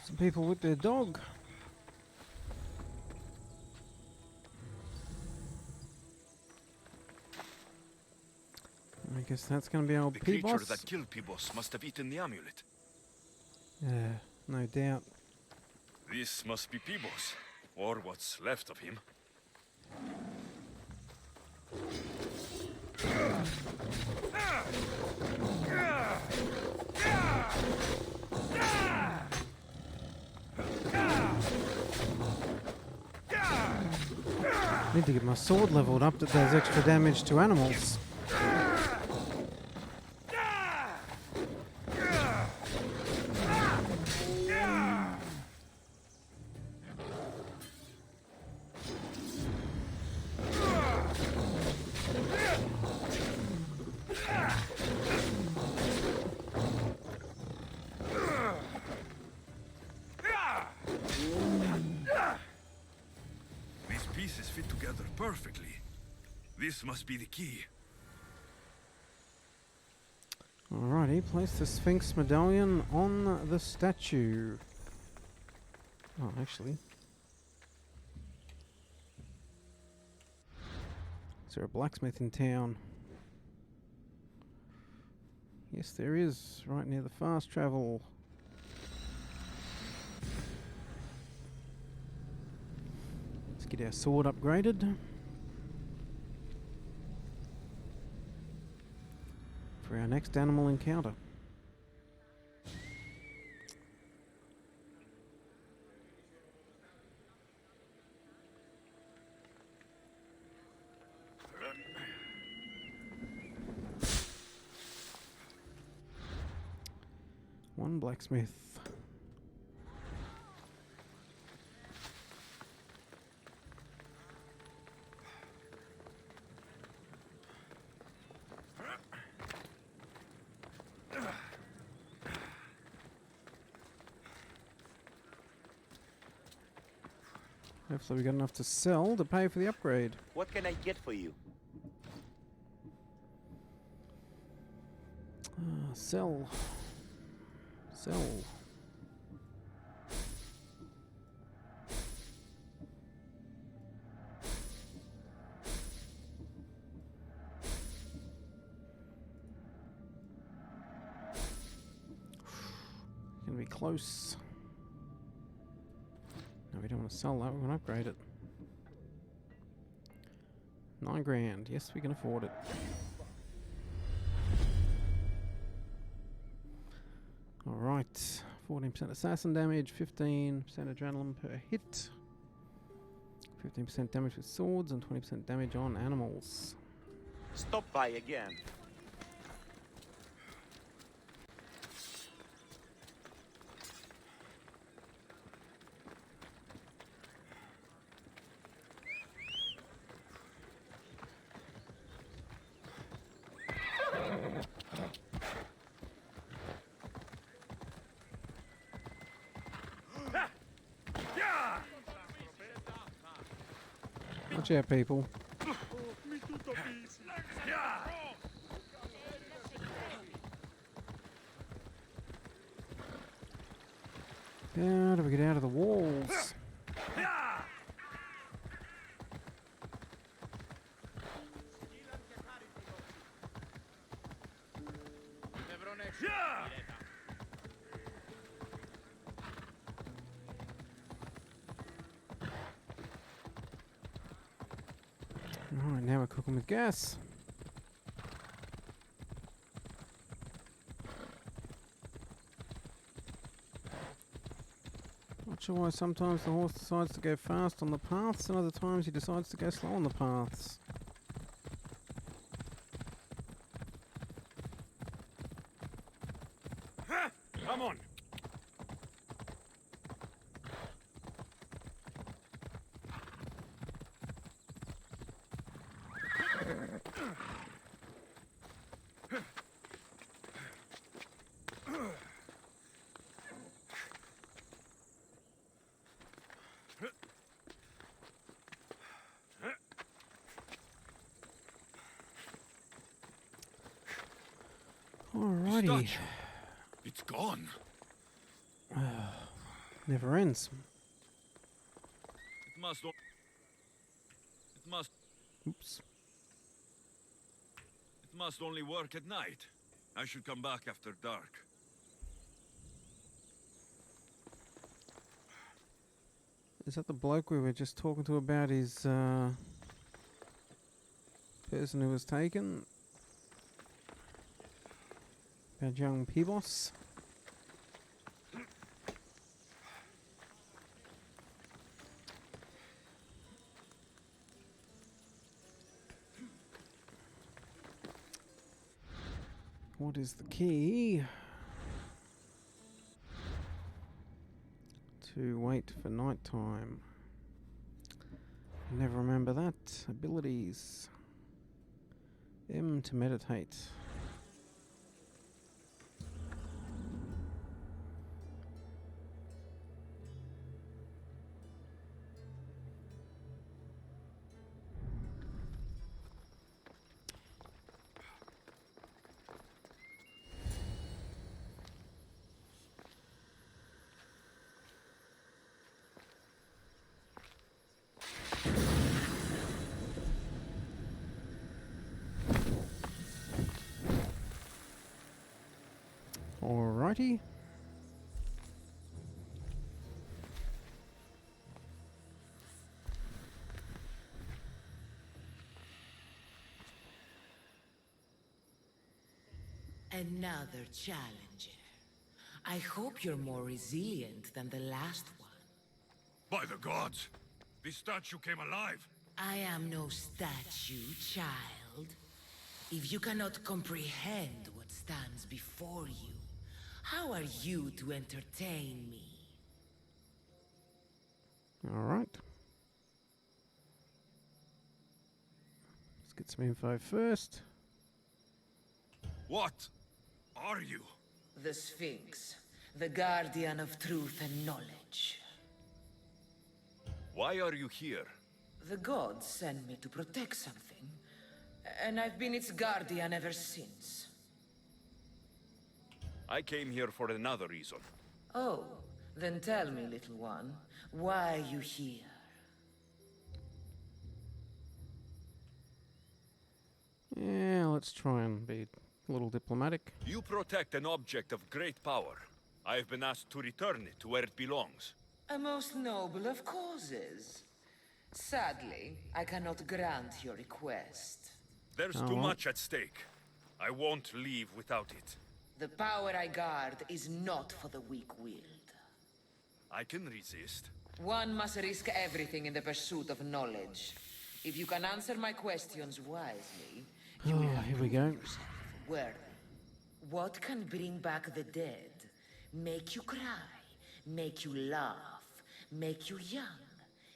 Some people with their dog. I guess that's going to be old The creature Peebles. that killed Peebles must have eaten the amulet. Yeah, no doubt. This must be Peebles, or what's left of him. Need to get my sword leveled up that does extra damage to animals. pieces fit together perfectly. This must be the key. Alrighty, place the Sphinx medallion on the statue. Oh, actually. Is there a blacksmith in town? Yes, there is, right near the fast travel. Let's get our sword upgraded. For our next animal encounter. One blacksmith. Hopefully we got enough to sell to pay for the upgrade. What can I get for you? Sell. Sell. Gonna be close. No, we don't want to sell that. We're gonna upgrade it. 9 grand. Yes, we can afford it. Alright. 14% assassin damage, 15% adrenaline per hit, 15% damage with swords, and 20% damage on animals. Stop by again. Watch out, people. How do we get out of the walls? Alright, now we're cooking with gas. Not sure why sometimes the horse decides to go fast on the paths and other times he decides to go slow on the paths. Come on. Alrighty. It's gone. Never ends. It must. Oops. It must only work at night. I should come back after dark. Is that the bloke we were just talking to about his person who was taken? About young Paros? What is the key? To wait for night time. Never remember that. Abilities. M to meditate. Alrighty. Another challenger. I hope you're more resilient than the last one. By the gods! This statue came alive! I am no statue, child. If you cannot comprehend what stands before you, how are you to entertain me? Alright. Let's get some info first. What are you? The Sphinx, the guardian of truth and knowledge. Why are you here? The gods sent me to protect something, and I've been its guardian ever since. I came here for another reason. Oh, then tell me, little one, why are you here? Yeah, let's try and be a little diplomatic. You protect an object of great power. I have been asked to return it to where it belongs. A most noble of causes. Sadly, I cannot grant your request. There's too much at stake. I won't leave without it. The power I guard is not for the weak-willed. I can resist. One must risk everything in the pursuit of knowledge. If you can answer my questions wisely, you will have here we go. proved yourself worthy. What can bring back the dead? Make you cry, make you laugh, make you young,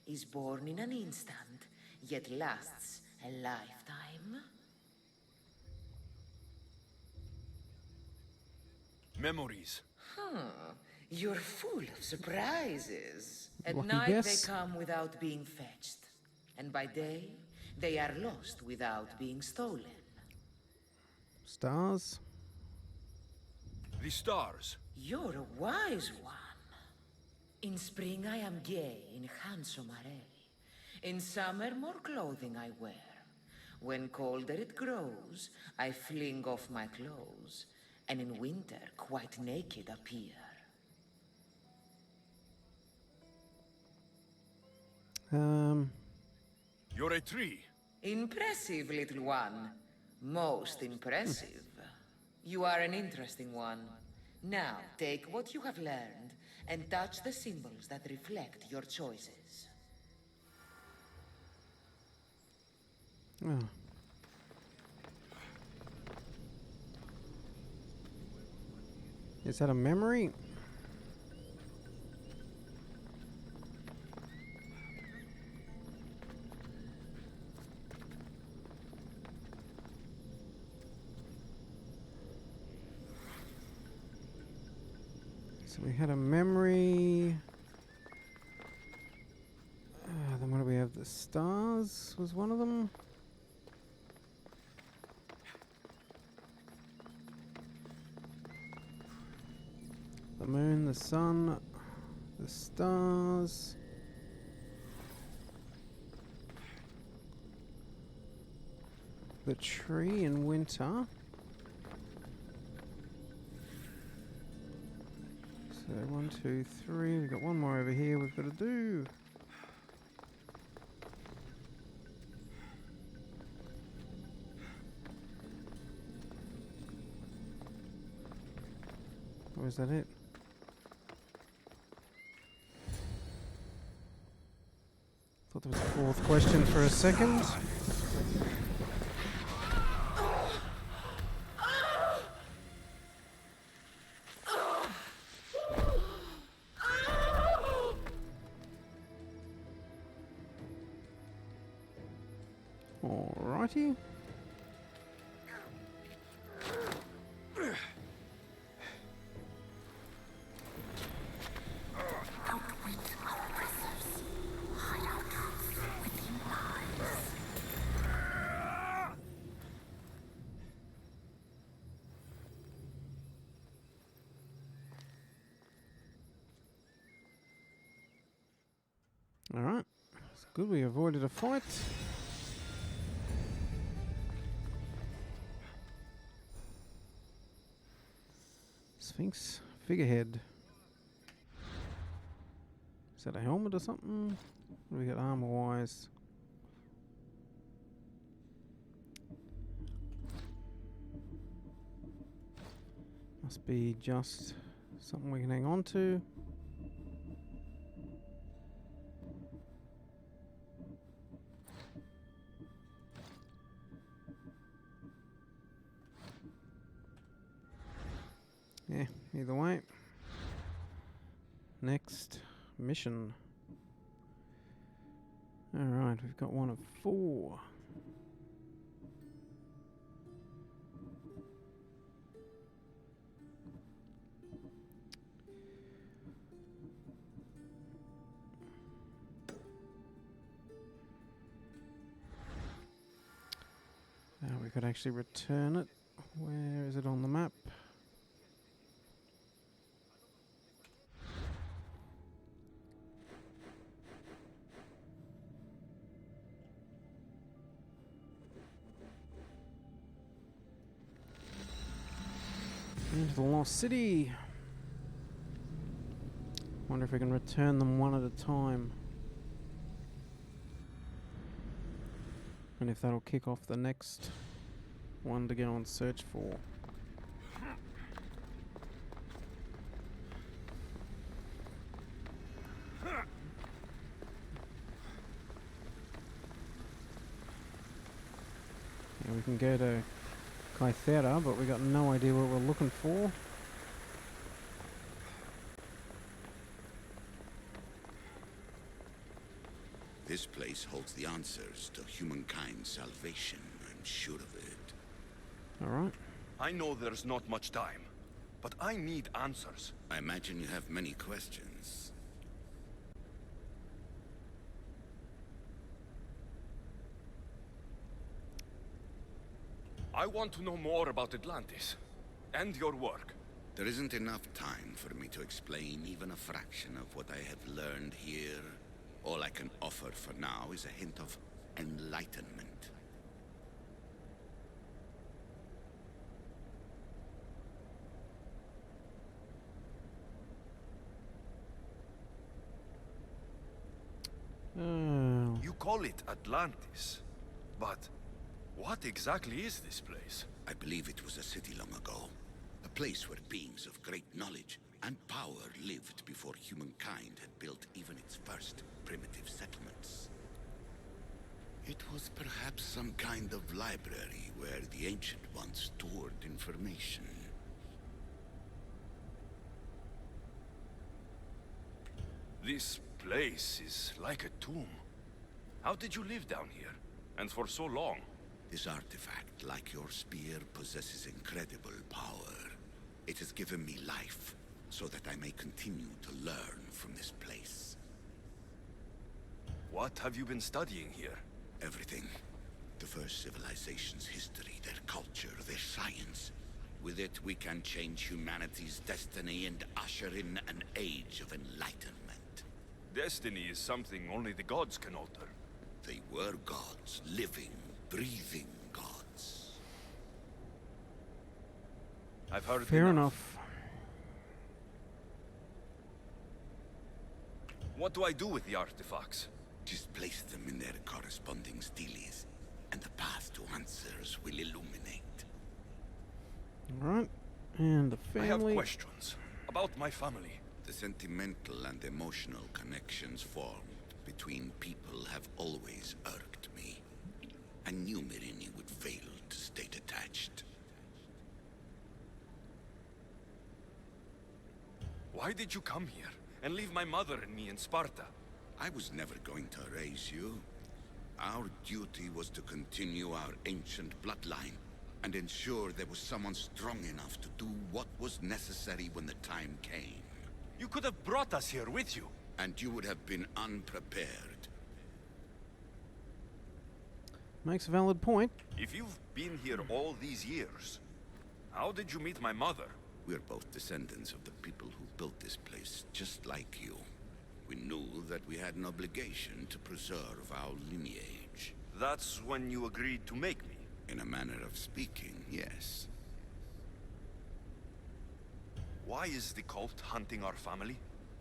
is born in an instant, yet lasts a lifetime? Memories. You're full of surprises. At Lucky night guess. they come without being fetched. And by day, they are lost without being stolen. Stars. The stars. You're a wise one. In spring I am gay in handsome array. In summer more clothing I wear. When colder it grows, I fling off my clothes. And in winter quite naked appear. You're a tree. Impressive, little one. Most impressive. You are an interesting one. Now, take what you have learned and touch the symbols that reflect your choices. Oh. Is that a memory? So we had a memory. Then what do we have? The stars was one of them. The moon, the sun, the stars. The tree in winter. So 1, 2, 3. We've got one more over here we've got to do. Or is that it? Thought there was a fourth question for a second. Alrighty. Alright, it's good we avoided a fight. Sphinx figurehead. Is that a helmet or something? What do we got armor wise? Must be just something we can hang on to. Yeah, either way. Next mission. Alright, we've got one of 4. Now we could actually return it. Where is it on the map? Into the Lost City. Wonder if we can return them one at a time. And if that'll kick off the next one to go and search for. Yeah, we can go to Thera, but we got no idea what we're looking for. This place holds the answers to humankind's salvation, I'm sure of it. Alright. I know there's not much time, but I need answers. I imagine you have many questions. I want to know more about Atlantis, and your work. There isn't enough time for me to explain even a fraction of what I have learned here. All I can offer for now is a hint of enlightenment. You call it Atlantis, but what exactly is this place? I believe it was a city long ago. A place where beings of great knowledge and power lived before humankind had built even its first primitive settlements. It was perhaps some kind of library where the Ancient Ones stored information. This place is like a tomb. How did you live down here? And for so long? This artifact, like your spear, possesses incredible power. It has given me life, so that I may continue to learn from this place. What have you been studying here? Everything. The first civilization's history, their culture, their science. With it, we can change humanity's destiny and usher in an age of enlightenment. Destiny is something only the gods can alter. They were gods, living, breathing gods. I've heard Fair enough. What do I do with the artifacts? Just place them in their corresponding steles, and the path to answers will illuminate. Alright, and the family. I have questions about my family. The sentimental and emotional connections formed between people have always irked me. I knew Myrini would fail to stay detached. Why did you come here and leave my mother and me in Sparta? I was never going to raise you. Our duty was to continue our ancient bloodline and ensure there was someone strong enough to do what was necessary when the time came. You could have brought us here with you. And you would have been unprepared. Makes a valid point. If you've been here all these years, how did you meet my mother? We're both descendants of the people who built this place, just like you. We knew that we had an obligation to preserve our lineage. That's when you agreed to make me? In a manner of speaking, yes. Why is the cult hunting our family?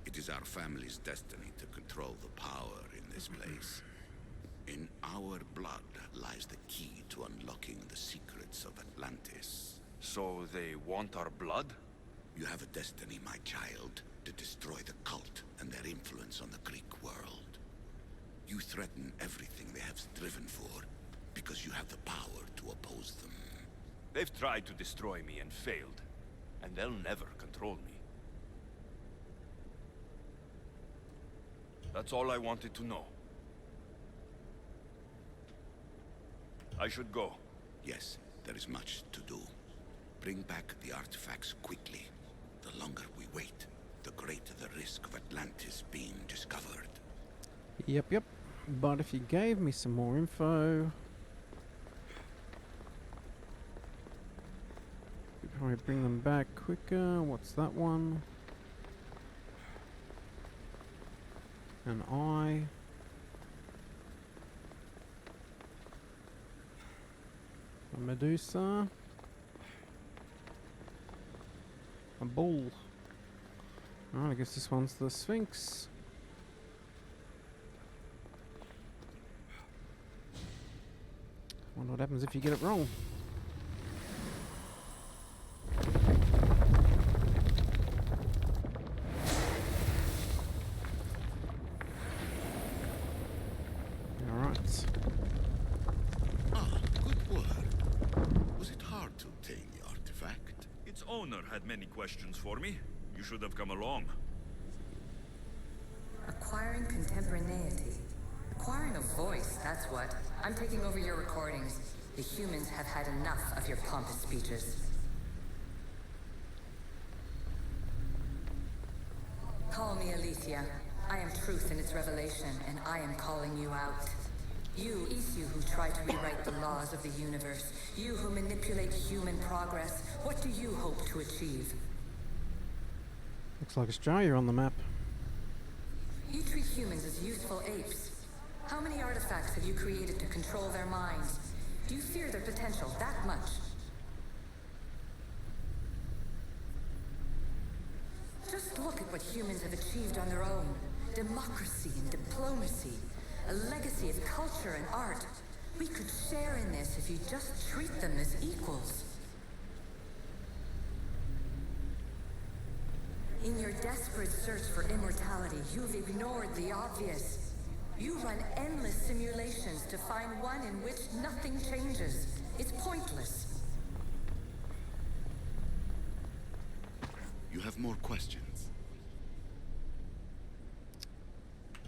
It is our family's destiny to control the power in this place. In our blood lies the key to unlocking the secrets of Atlantis. So they want our blood? You have a destiny, my child, to destroy the cult and their influence on the Greek world. You threaten everything they have striven for, because you have the power to oppose them. They've tried to destroy me and failed, and they'll never control me. That's all I wanted to know. I should go. Yes, there is much to do. Bring back the artifacts quickly. The longer we wait, the greater the risk of Atlantis being discovered. Yep. But if you gave me some more info... You'd probably bring them back quicker. What's that one? An eye. A Medusa. A bull. Oh, I guess this one's the Sphinx. Wonder what happens if you get it wrong. Alright. Ah, good work. Was it hard to obtain the artifact? Its owner had many questions for me. You should have come along. Acquiring contemporaneity. Acquiring a voice, that's what. I'm taking over your recordings. The humans have had enough of your pompous speeches. Call me Aletheia. I am truth in its revelation, and I am calling you out. You who try to rewrite the laws of the universe. You who manipulate human progress. What do you hope to achieve? Looks like Australia on the map. You treat humans as useful apes. How many artifacts have you created to control their minds? Do you fear their potential that much? Just look at what humans have achieved on their own. Democracy and diplomacy. A legacy of culture and art. We could share in this if you just treat them as equals. In your desperate search for immortality, you've ignored the obvious. You run endless simulations to find one in which nothing changes. It's pointless. You have more questions?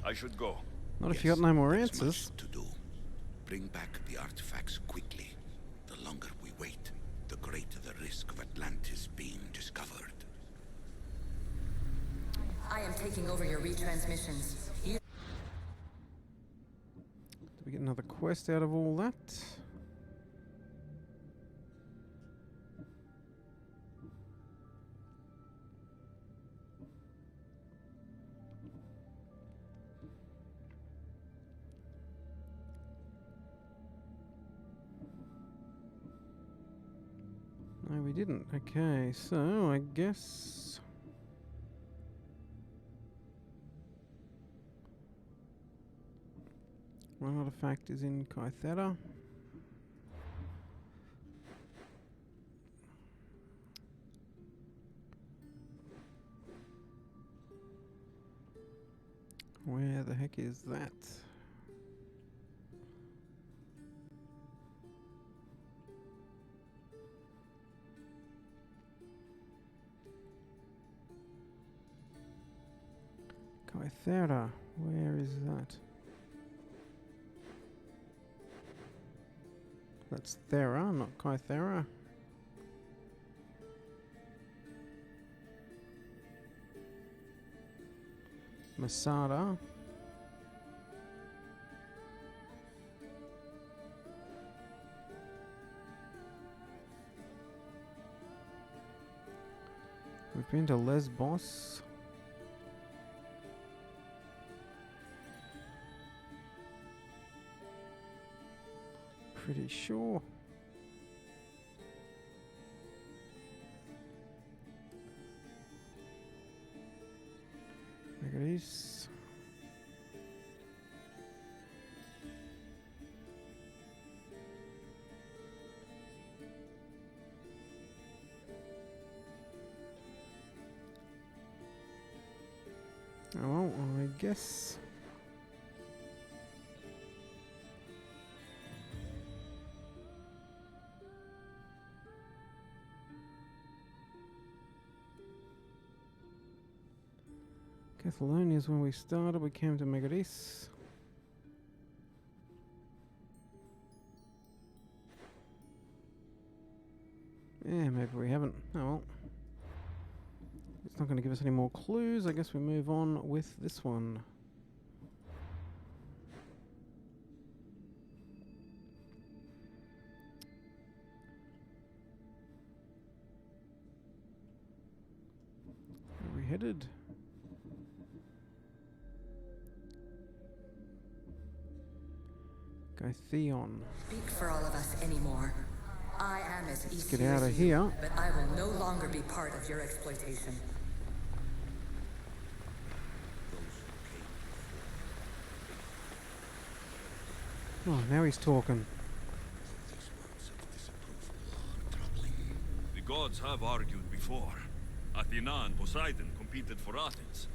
I should go. Not if you got no more there's answers. much to do. Bring back the artifacts quickly. The longer we wait, the greater the risk of Atlantis being discovered. I am taking over your retransmissions. Did we get another quest out of all that? No, we didn't. Okay, so I guess... one artifact is in Thera. Where the heck is that? Thera, where is that? That's Thera, not Thera. Masada. We've been to Lesbos. Pretty sure. guess. Catalonia is when we started. We came to Megadis. Yeah, maybe we haven't. Oh well. It's not going to give us any more clues. I guess we move on with this one. Where are we headed? Theon. Speak for all of us anymore. I am as easy Get out as of you, here. but I will no longer be part of your exploitation. Oh, now he's talking. The gods have argued before. Athena and Poseidon competed for Athens.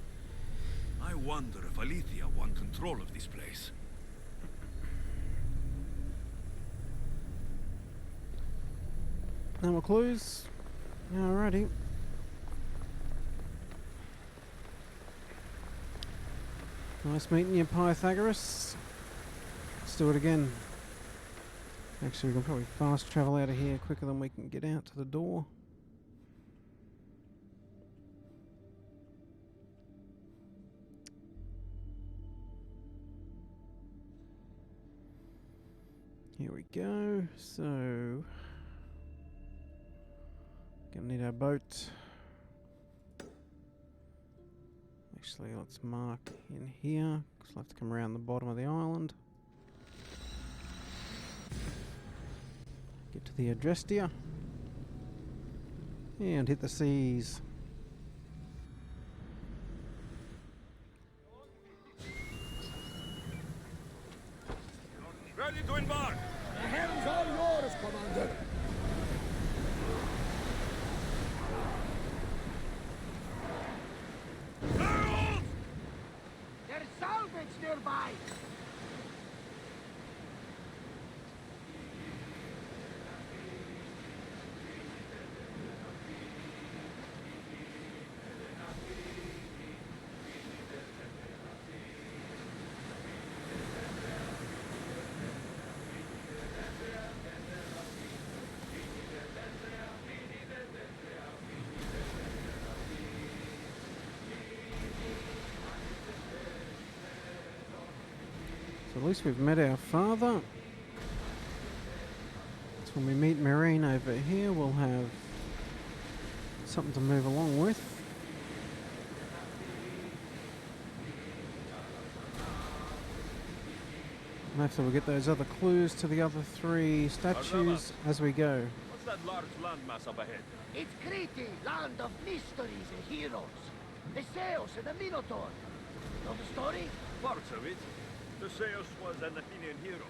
I wonder if Alethea won control of this place. No more clues. Alrighty. Nice meeting you, Pythagoras. Let's do it again. Actually, we can probably fast travel out of here quicker than we can get out to the door. Here we go. So, gonna need our boat. Actually, let's mark in here, because we'll have to come around the bottom of the island. Get to the Adrestia. And hit the seas. Ready to embark! The helm's all yours, Commander. There's salvage nearby. So at least we've met our father. So when we meet Marine over here, we'll have something to move along with. And hopefully we'll get those other clues to the other three statues as we go. What's that large landmass up ahead? It's Crete, land of mysteries and heroes. The Zeus and the Minotaur. Know the story? Parts of it. Theseus was an Athenian hero.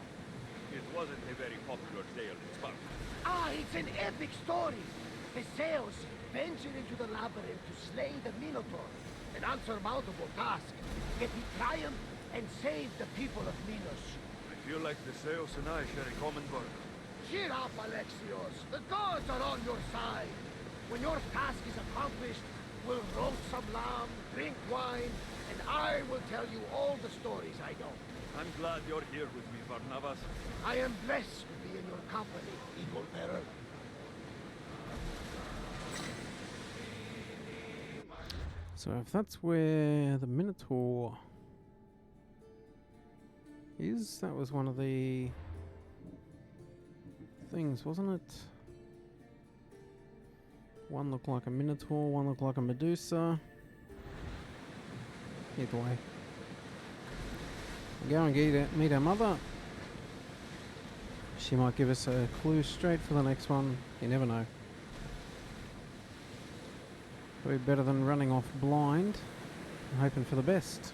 It wasn't a very popular tale in Sparta. Ah, it's an epic story. Theseus ventured into the labyrinth to slay the Minotaur. An unsurmountable task. Yet he triumphed and saved the people of Minos. I feel like Theseus and I share a common burden. Cheer up, Alexios. The gods are on your side. When your task is accomplished, we'll roast some lamb, drink wine, and I will tell you all the stories I know. I'm glad you're here with me, Barnabas. I am blessed to be in your company, Eagle Bearer. So if that's where the Minotaur is, that was one of the things, wasn't it? One looked like a Minotaur, one looked like a Medusa. Either way. We'll go and meet our mother. She might give us a clue straight for the next one. You never know. Probably better than running off blind and hoping for the best.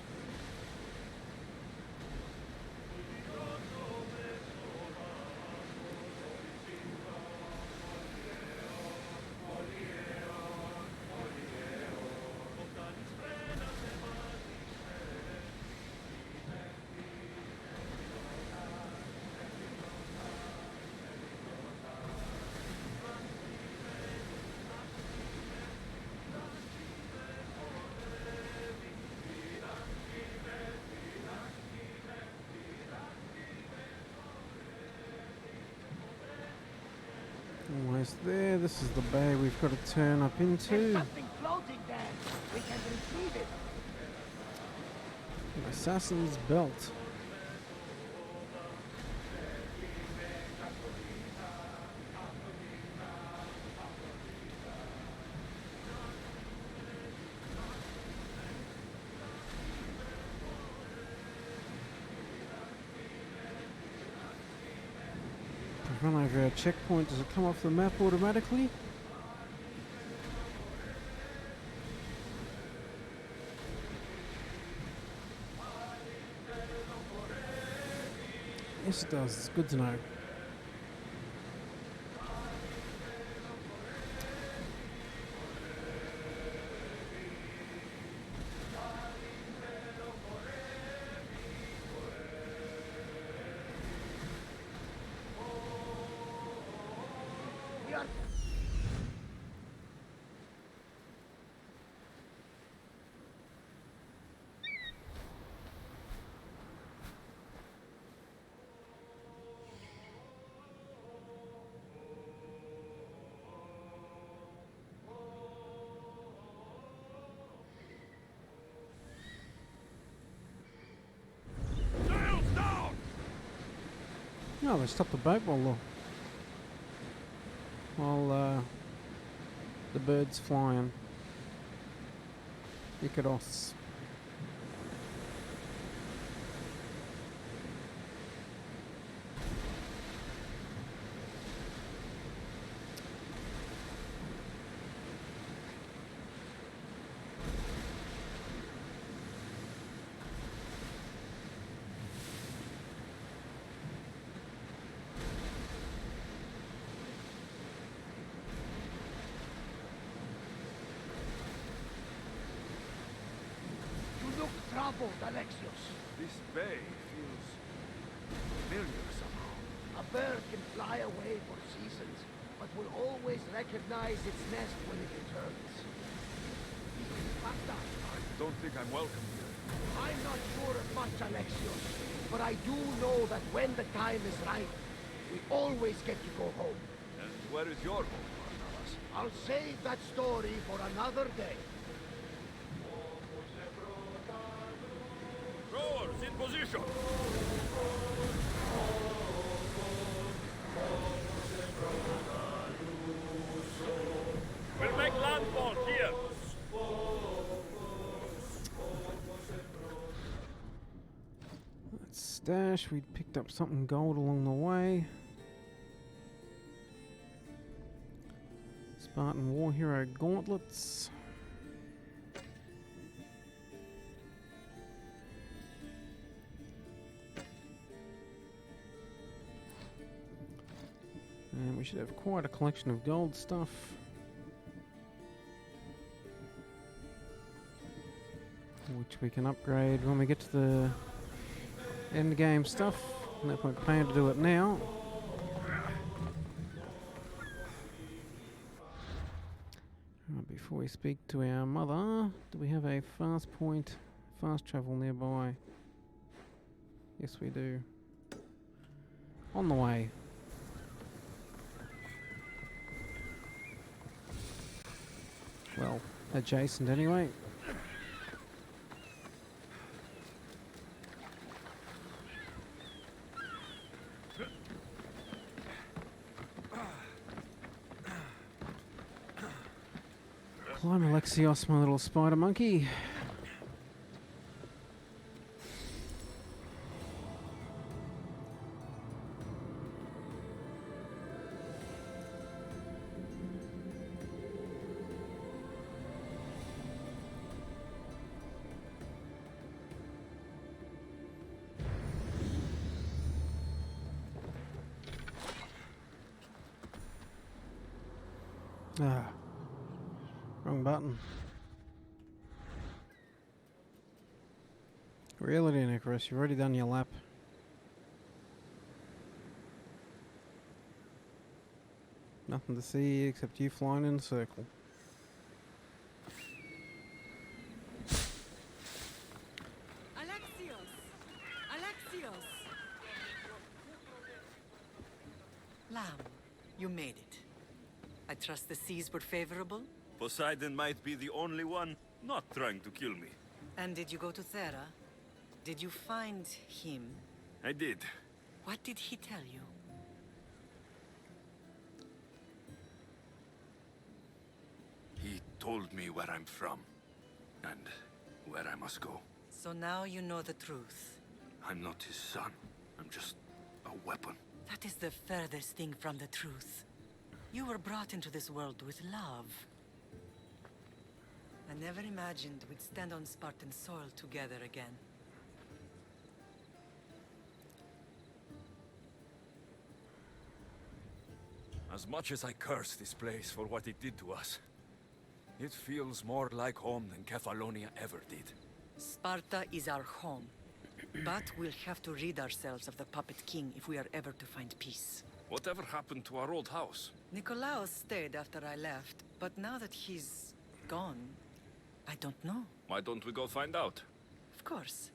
Almost there. This is the bay we've got to turn up into. There's something floating there. We can retrieve it. An assassin's belt. Run over our checkpoint. Does it come off the map automatically? Yes, it does. It's good to know. No, they stopped the boat while the bird's flying. Icaros. Troubled, Alexios. This bay feels familiar somehow. A bird can fly away for seasons, but will always recognize its nest when it returns. Sparta. I don't think I'm welcome here. I'm not sure of much, Alexios, but I do know that when the time is right, we always get to go home. And where is your home, Barnabas? I'll save that story for another day. Rowers in position! We'll make landfall here! Let's stash. We picked up something gold along the way. Spartan War Hero gauntlets. And we should have quite a collection of gold stuff. Which we can upgrade when we get to the end game stuff. No point paying to do it now. Right, before we speak to our mother, do we have a fast travel nearby? Yes, we do. On the way. Well, adjacent anyway. Climb, Alexios, my little spider monkey. Ah, wrong button. Reality, Nicholas, you've already done your lap. Nothing to see except you flying in a circle. Alexios! Alexios! Lamb, you made it. I trust the seas were favorable? Poseidon might be the only one not trying to kill me. And did you go to Thera? Did you find him? I did. What did he tell you? He told me where I'm from, and where I must go. So now you know the truth. I'm not his son. I'm just a weapon. That is the furthest thing from the truth. You were brought into this world with love. I never imagined we'd stand on Spartan soil together again. As much as I curse this place for what it did to us, it feels more like home than Kefalonia ever did. Sparta is our home. But we'll have to rid ourselves of the Puppet King if we are ever to find peace. Whatever happened to our old house? Nikolaos stayed after I left, but now that he's gone, I don't know. Why don't we go find out? Of course.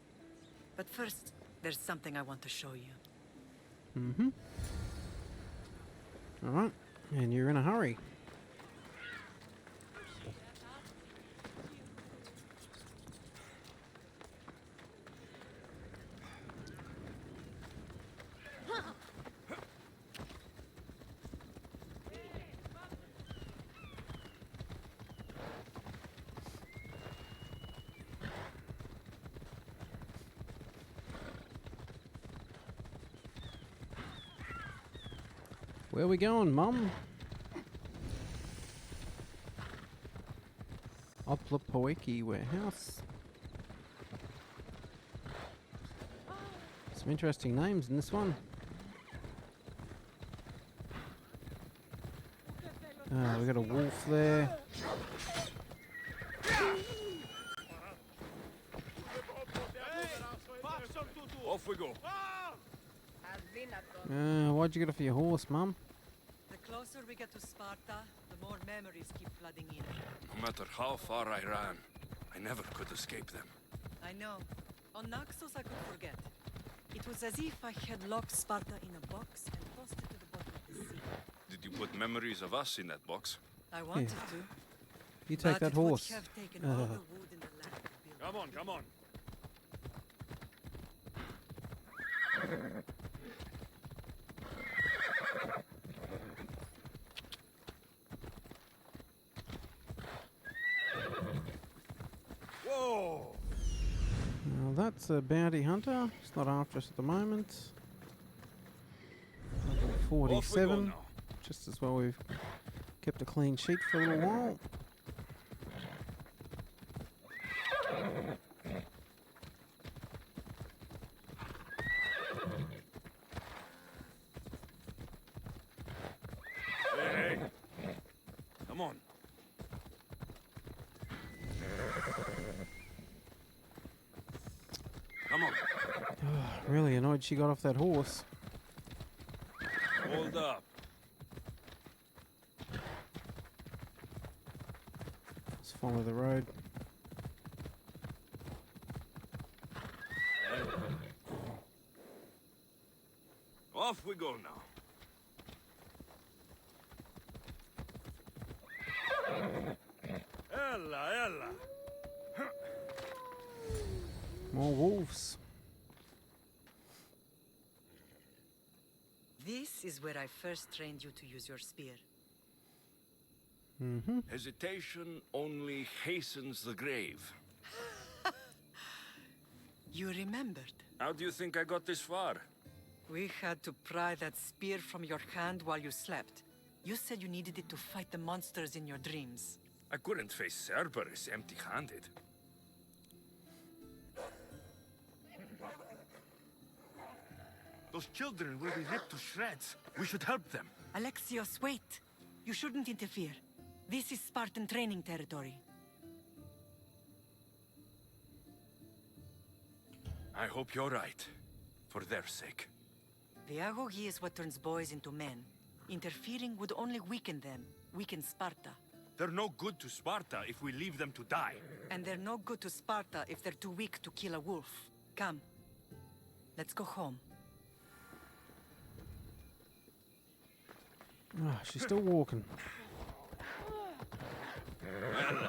But first, there's something I want to show you. Mm-hmm. Alright, and you're in a hurry. Where we going, Mum? Oplapoeki warehouse. Some interesting names in this one. We got a wolf there. Off we go. Why'd you get off your horse, Mum? The closer we get to Sparta, the more memories keep flooding in. No matter how far I ran, I never could escape them. I know. On Naxos I could forget. It was as if I had locked Sparta in a box and tossed it to the bottom of the sea. Did you put memories of us in that box? I wanted to. You take but that it would horse. have taken all the wood in the land to build. Come on, come on. Whoa! Well, that's a bounty hunter. It's not after us at the moment. Level 47. Just as well we've kept a clean sheet for a little while. Hey, come on. Come on. Really annoyed she got off that horse. Hold up. Let's follow the road. Off we go now. Ella, Ella. More wolves. This is where I first trained you to use your spear. Mm-hmm. Hesitation only hastens the grave. You remembered. How do you think I got this far? We had to pry that spear from your hand while you slept. You said you needed it to fight the monsters in your dreams. I couldn't face Cerberus empty-handed. Those children will be ripped to shreds. We should help them. Alexios, wait! You shouldn't interfere. This is Spartan training territory. I hope you're right. For their sake. The agogi is what turns boys into men. Interfering would only weaken them, weaken Sparta. They're no good to Sparta if we leave them to die. And they're no good to Sparta if they're too weak to kill a wolf. Come. Let's go home. Ah, she's still walking. Ella.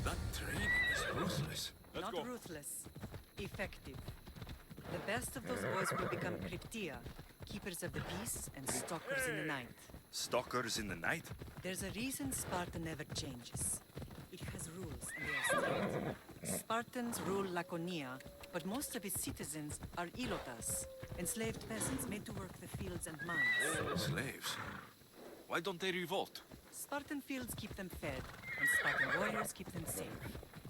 That training is ruthless. Let's Not go. ruthless. Effective. The best of those boys will become Cryptia, keepers of the peace and stalkers in the night. Stalkers in the night? There's a reason Sparta never changes. It has rules, and they are strict. Spartans rule Lakonia, but most of its citizens are ilotas, enslaved peasants made to work the fields and mines. Slaves? Why don't they revolt? Spartan fields keep them fed, and Spartan warriors keep them safe.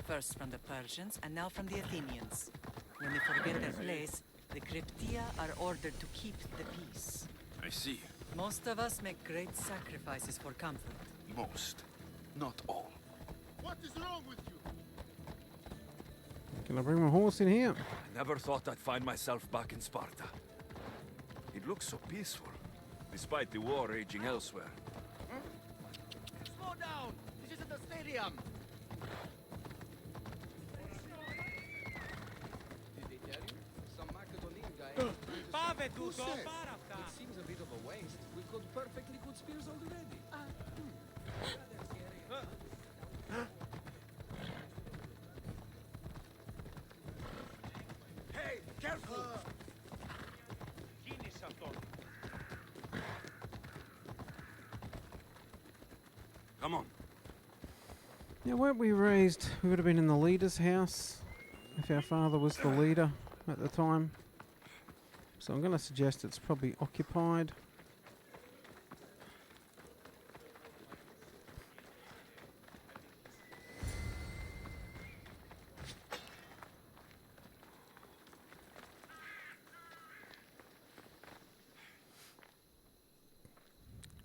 First from the Persians, and now from the Athenians. When they forget their place, the Cryptia are ordered to keep the peace. I see. Most of us make great sacrifices for comfort. Most. Not all. What is wrong with you? Can I bring my horse in here? I never thought I'd find myself back in Sparta. It looks so peaceful, despite the war raging elsewhere. Slow down! This isn't a stadium! Did they tell you? Some Macedonian guy... Who said? It seems a bit of a waste. We've got perfectly good spears already. Hey, careful! Come on. Now, weren't we raised? We would have been in the leader's house if our father was the leader at the time. So I'm going to suggest it's probably occupied.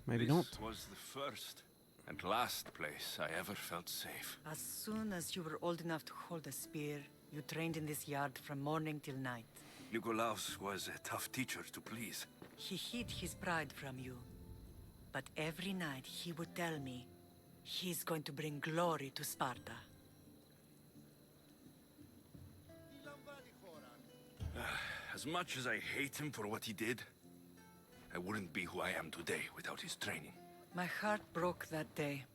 Maybe not. This was the first and last place I ever felt safe. As soon as you were old enough to hold a spear, you trained in this yard from morning till night. Nikolaos was a tough teacher to please. He hid his pride from you. But every night he would tell me, he's going to bring glory to Sparta. As much as I hate him for what he did, I wouldn't be who I am today without his training. My heart broke that day.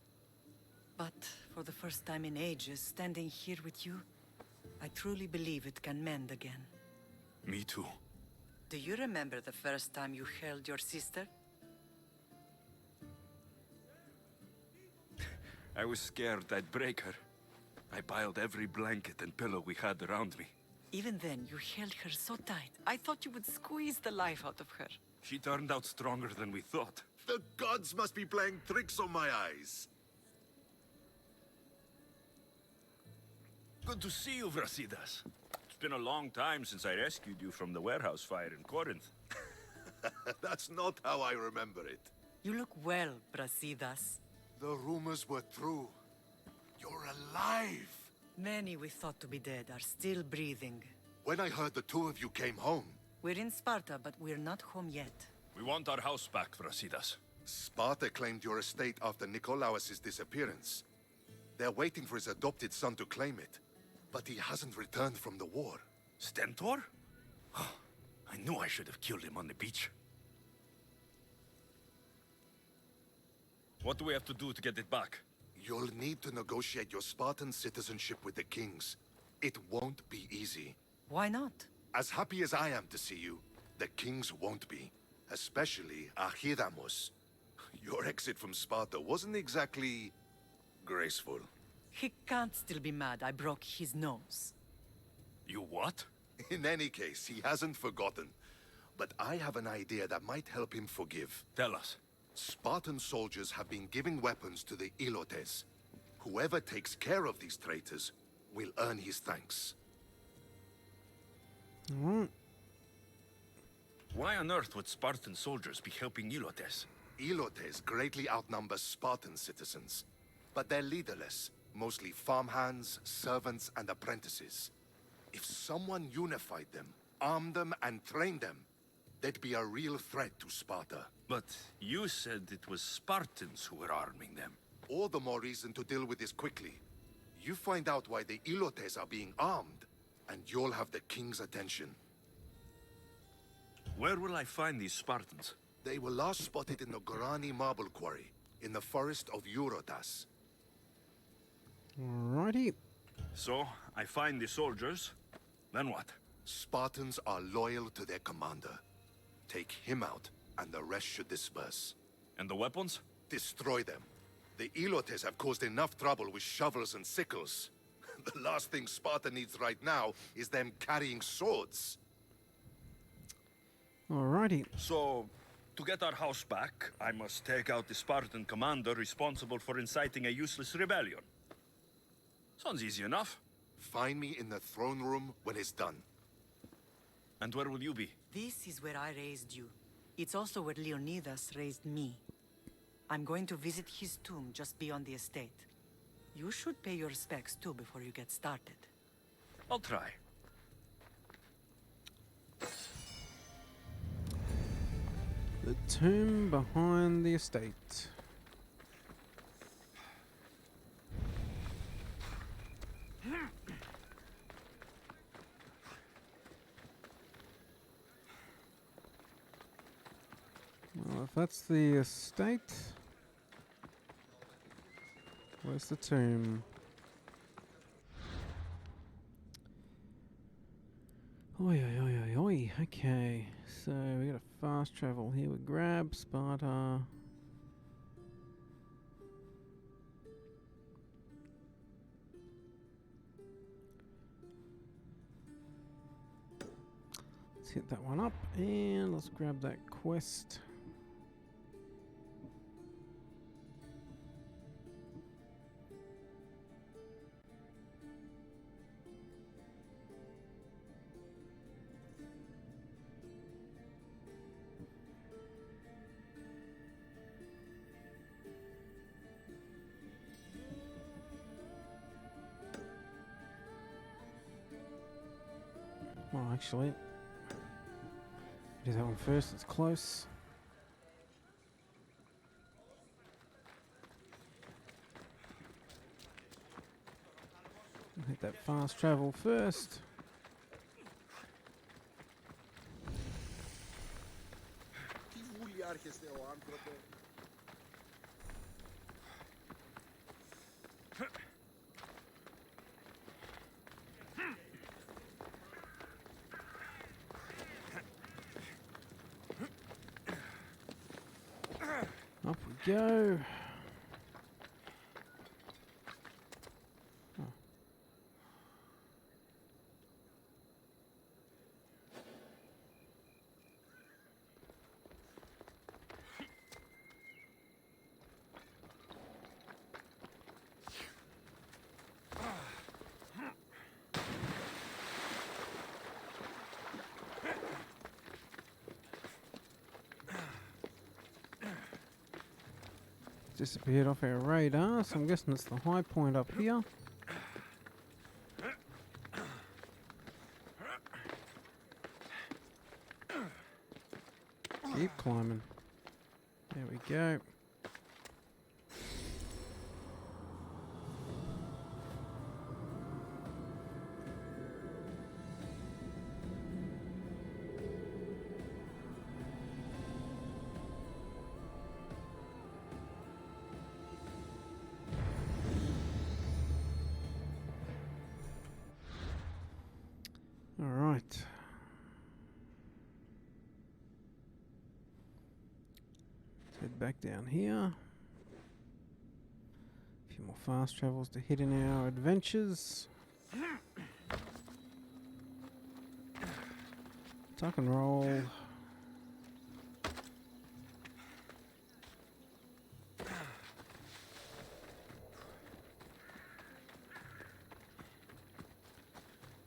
But for the first time in ages, standing here with you, I truly believe it can mend again. Me too. Do you remember the first time you held your sister? I was scared I'd break her. I piled every blanket and pillow we had around me. Even then, you held her so tight. I thought you would squeeze the life out of her. She turned out stronger than we thought. The gods must be playing tricks on my eyes. Good to see you, Brasidas. It's been a long time since I rescued you from the warehouse fire in Corinth. That's not how I remember it. You look well, Brasidas. The rumors were true. You're alive! Many we thought to be dead are still breathing. When I heard the two of you came home... We're in Sparta, but we're not home yet. We want our house back, Brasidas. Sparta claimed your estate after Nikolaos' disappearance. They're waiting for his adopted son to claim it. But he hasn't returned from the war. Stentor? I knew I should have killed him on the beach. What do we have to do to get it back? You'll need to negotiate your Spartan citizenship with the kings. It won't be easy. Why not? As happy as I am to see you, the kings won't be. Especially Archidamos. Your exit from Sparta wasn't exactly... graceful. He can't still be mad I broke his nose. You what? In any case, he hasn't forgotten. But I have an idea that might help him forgive. Tell us. Spartan soldiers have been giving weapons to the Ilotes. Whoever takes care of these traitors will earn his thanks. Alright. Why on earth would Spartan soldiers be helping Ilotes? Ilotes greatly outnumber Spartan citizens. But they're leaderless, mostly farmhands, servants, and apprentices. If someone unified them, armed them, and trained them, They'd be a real threat to Sparta. But you said it was Spartans who were arming them. All the more reason to deal with this quickly. You find out why the Ilotes are being armed, and you'll have the king's attention. Where will I find these Spartans? They were last spotted in the Gorani marble quarry, in the forest of Eurotas. Alrighty. So, I find the soldiers, then what? Spartans are loyal to their commander. Take him out, and the rest should disperse. And the weapons? Destroy them. The Ilotes have caused enough trouble with shovels and sickles. The last thing Sparta needs right now is them carrying swords. Alrighty. So, to get our house back, I must take out the Spartan commander responsible for inciting a useless rebellion. Sounds easy enough. Find me in the throne room when it's done. And where will you be? This is where I raised you. It's also where Leonidas raised me. I'm going to visit his tomb just beyond the estate. You should pay your respects too before you get started. I'll try. The tomb behind the estate. Well, if that's the estate, where's the tomb? Oi, oi, oi, oi, oi. Okay, so we got a fast travel here. We grab Sparta. Let's hit that one up and let's grab that quest. Well, actually, do that one first. It's close. Hit that fast travel first. Up we go. Oh. Disappeared off our radar, so I'm guessing it's the high point up here. Keep climbing. There we go. All right. Let's head back down here. A few more fast travels to hit in our adventures. Tuck and roll.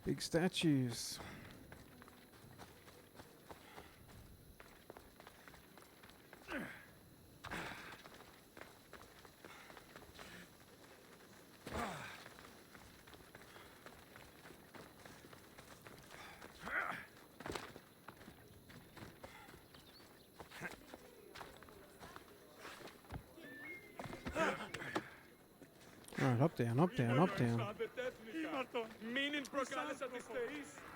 Big statues. Alright, up, down, up, down, up, down.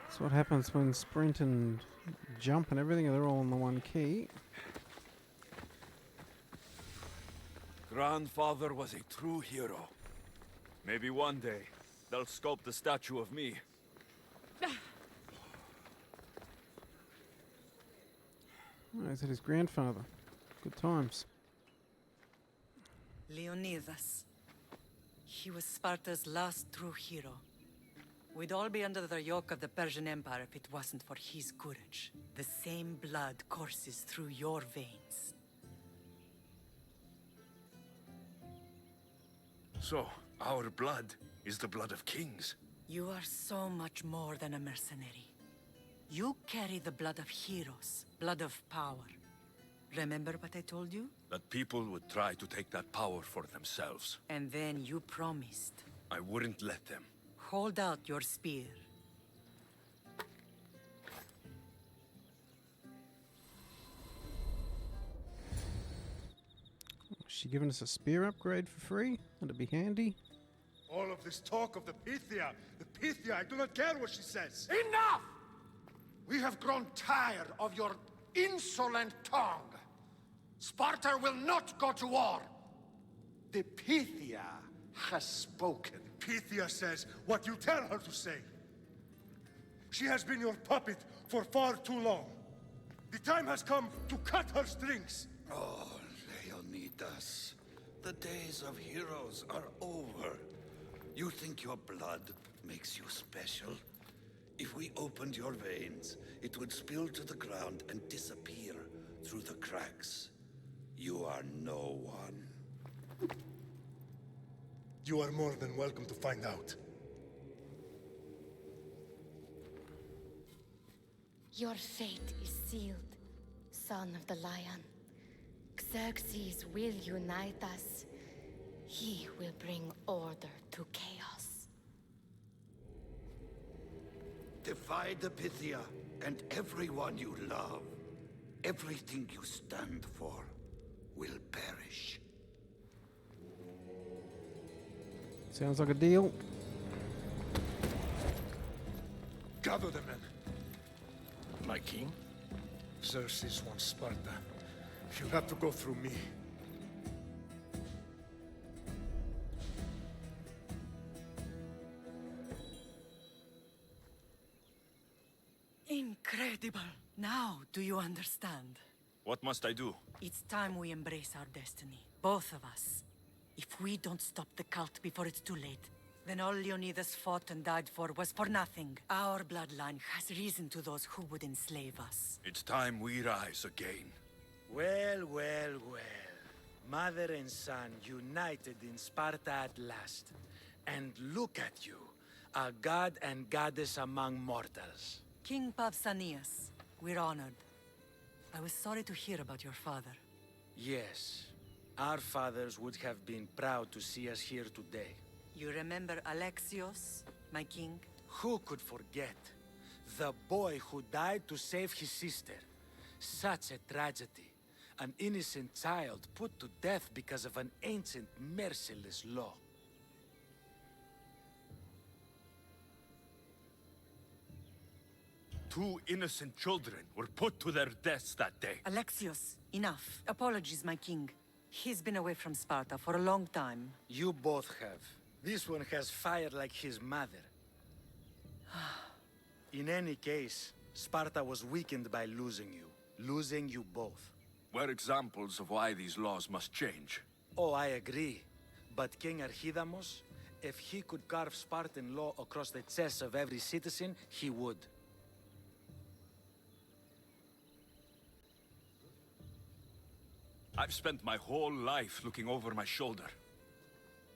That's what happens when sprint and jump and everything, they're all on the one key. Grandfather was a true hero. Maybe one day, they'll sculpt a statue of me. Oh, is that his grandfather? Good times. Leonidas. He was Sparta's last true hero. We'd all be under the yoke of the Persian Empire if it wasn't for his courage. The same blood courses through your veins. So, our blood is the blood of kings. You are so much more than a mercenary. You carry the blood of heroes, blood of power. Remember what I told you? That people would try to take that power for themselves. And then you promised. I wouldn't let them. Hold out your spear. She giving us a spear upgrade for free? That'd be handy. All of this talk of the Pythia, I do not care what she says. Enough! We have grown tired of your insolent tongue. Sparta will not go to war. The Pythia has spoken. Pythia says what you tell her to say. She has been your puppet for far too long. The time has come to cut her strings. Oh, Leonidas, the days of heroes are over. You think your blood makes you special? If we opened your veins, it would spill to the ground and disappear through the cracks. You are no one. You are more than welcome to find out. Your fate is sealed, son of the lion. Xerxes will unite us. He will bring order to chaos. Defy the Pythia and everyone you love. Everything you stand for will perish. Sounds like a deal. Gather the men. My king? Xerxes wants Sparta. You'll have to go through me. Incredible! Now, do you understand? What must I do? It's time we embrace our destiny. Both of us. If we don't stop the cult before it's too late, then all Leonidas fought and died for was for nothing. Our bloodline has risen to those who would enslave us. It's time we rise again. Well, well, well. Mother and son united in Sparta at last. And look at you, a god and goddess among mortals. King Pausanias, we're honored. I was sorry to hear about your father. Yes, our fathers would have been proud to see us here today. You remember Alexios, my king? Who could forget? The boy who died to save his sister. Such a tragedy. An innocent child put to death because of an ancient, merciless law. Two innocent children were put to their deaths that day. Alexios, enough. Apologies, my king. He's been away from Sparta for a long time. You both have. This one has fire like his mother. In any case, Sparta was weakened by losing you both. We're examples of why these laws must change. Oh, I agree. But King Archidamos, if he could carve Spartan law across the chests of every citizen, he would. I've spent my whole life looking over my shoulder.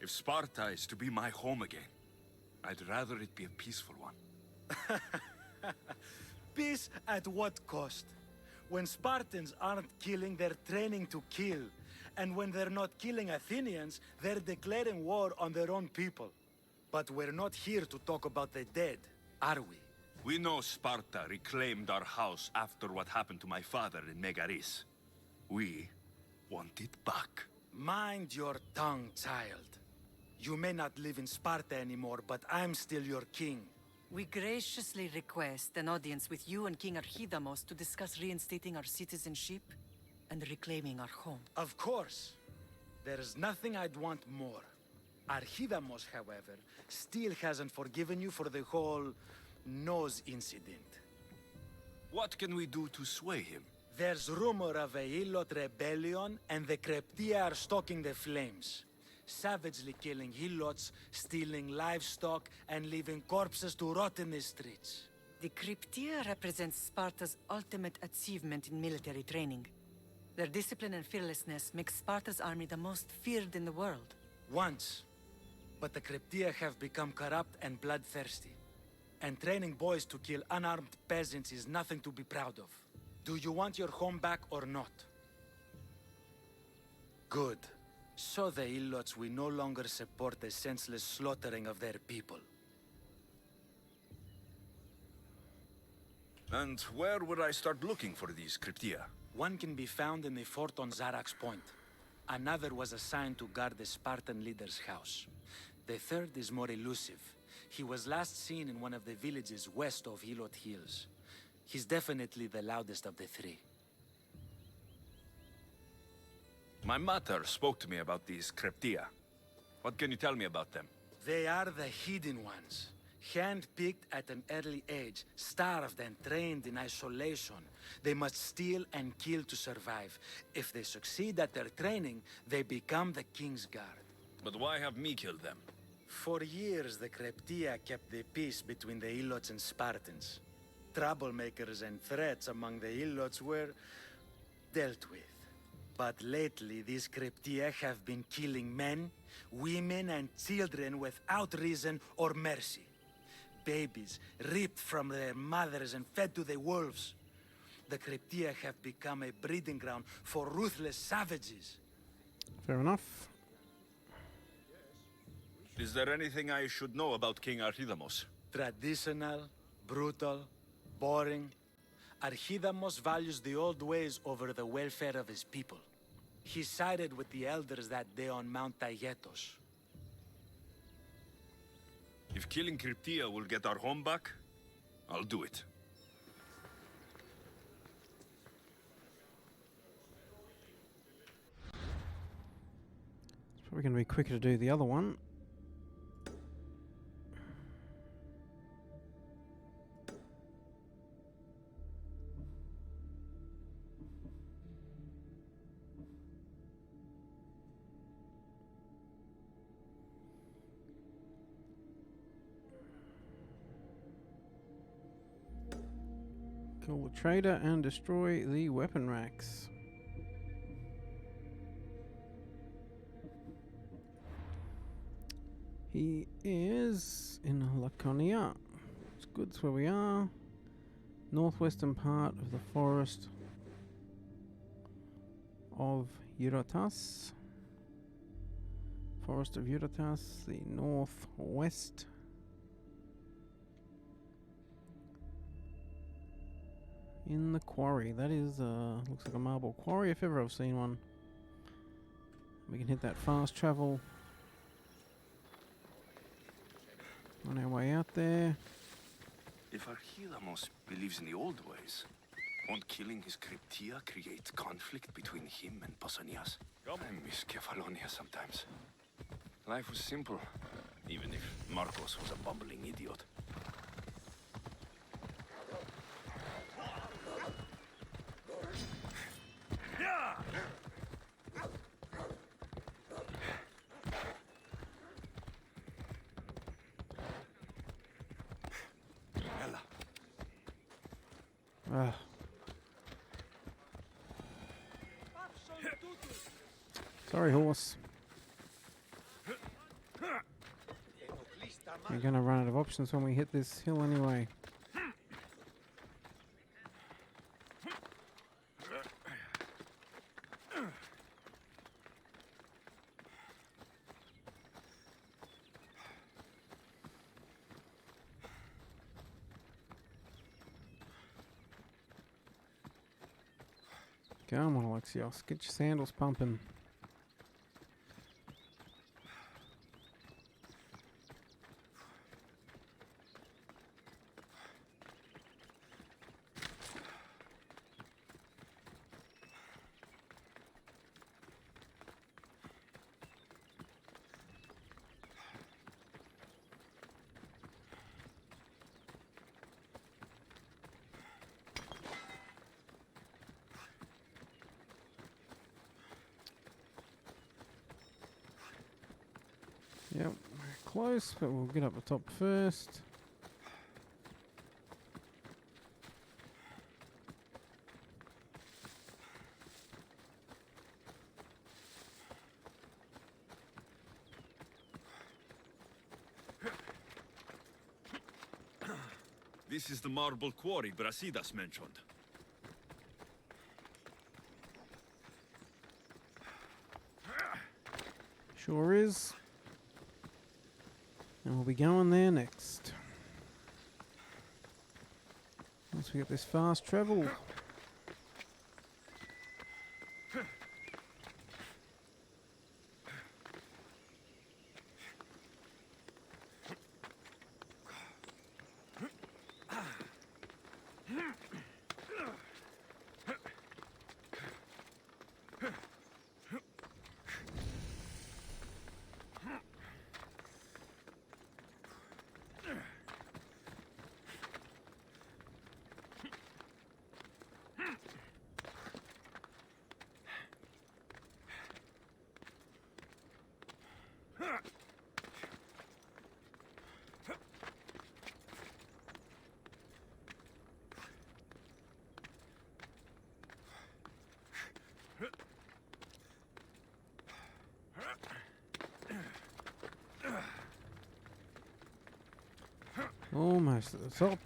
If Sparta is to be my home again, I'd rather it be a peaceful one. Peace at what cost? When Spartans aren't killing, they're training to kill. And when they're not killing Athenians, they're declaring war on their own people. But we're not here to talk about the dead, are we? We know Sparta reclaimed our house after what happened to my father in Megaris. We want it back. Mind your tongue, child. You may not live in Sparta anymore, but I'm still your king. We graciously request an audience with you and King Archidamos to discuss reinstating our citizenship and reclaiming our home. Of course. There's nothing I'd want more. Archidamos, however, still hasn't forgiven you for the whole nose incident. What can we do to sway him? There's rumor of a Hilot rebellion, and the Kreptia are stalking the flames. Savagely killing Hilots, stealing livestock, and leaving corpses to rot in the streets. The Cryptia represents Sparta's ultimate achievement in military training. Their discipline and fearlessness make Sparta's army the most feared in the world. Once. But the Cryptia have become corrupt and bloodthirsty. And training boys to kill unarmed peasants is nothing to be proud of. Do you want your home back or not? Good. So the Ilots will no longer support the senseless slaughtering of their people. And where would I start looking for these Cryptia? One can be found in the fort on Zarax Point. Another was assigned to guard the Spartan leader's house. The third is more elusive. He was last seen in one of the villages west of Hilot Hills. He's definitely the loudest of the three. My mater spoke to me about these Cryptia. What can you tell me about them? They are the hidden ones. Hand-picked at an early age, starved and trained in isolation. They must steal and kill to survive. If they succeed at their training, they become the King's Guard. But why have me killed them? For years, the Cryptia kept the peace between the Ilots and Spartans. Troublemakers and threats among the Ilots were dealt with. But lately, these Cryptia have been killing men, women, and children without reason or mercy. Babies ripped from their mothers and fed to the wolves. The Cryptia have become a breeding ground for ruthless savages. Fair enough. Is there anything I should know about King Archidamos? Traditional, brutal, boring. Archidamos values the old ways over the welfare of his people. He sided with the elders that day on Mount Taygetos. If killing Cryptia will get our home back, I'll do it. It's probably going to be quicker to do the other one. Kill the trader and destroy the weapon racks. He is in Lakonia. It's good, it's where we are. Northwestern part of the forest of Eurotas. Forest of Eurotas, the northwest. In the quarry. That is, looks like a marble quarry if ever I've seen one. We can hit that fast travel on our way out there. If Archidamos believes in the old ways, won't killing his Cryptia create conflict between him and Pausanias? I miss Kefalonia sometimes. Life was simple, even if Marcos was a bumbling idiot. Sorry, horse. We're gonna run out of options when we hit this hill anyway. Come on, Alexios. Get your sandals pumping. Yep, we're close, but we'll get up the top first. This is the marble quarry Brasidas mentioned. Sure is. And we'll be going there next. Once we get this fast travel. Almost at the top.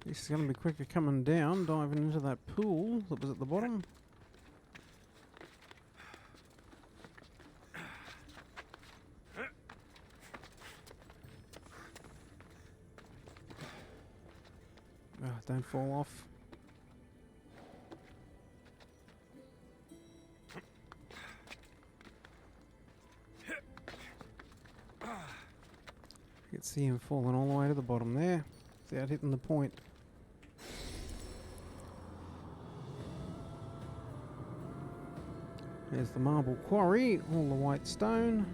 This is going to be quicker coming down, diving into that pool that was at the bottom. Don't fall off. You can see him falling all the way to the bottom there, without hitting the point. There's the marble quarry, all the white stone.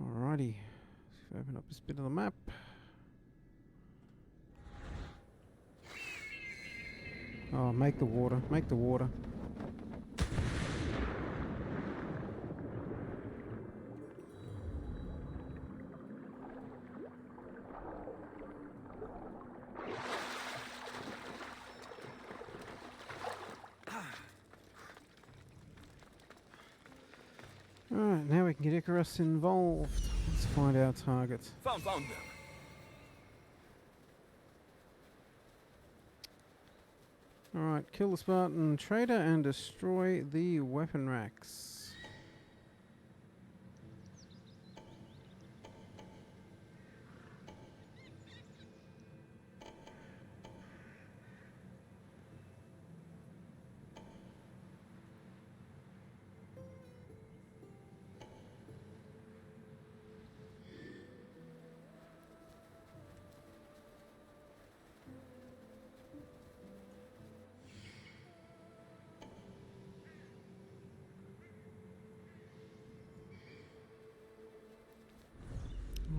Alrighty, let's open up this bit of the map. Oh, make the water, make the water. Alright, now we can get Icarus involved. Let's find our target. Found them. Alright, kill the Spartan trader and destroy the weapon racks.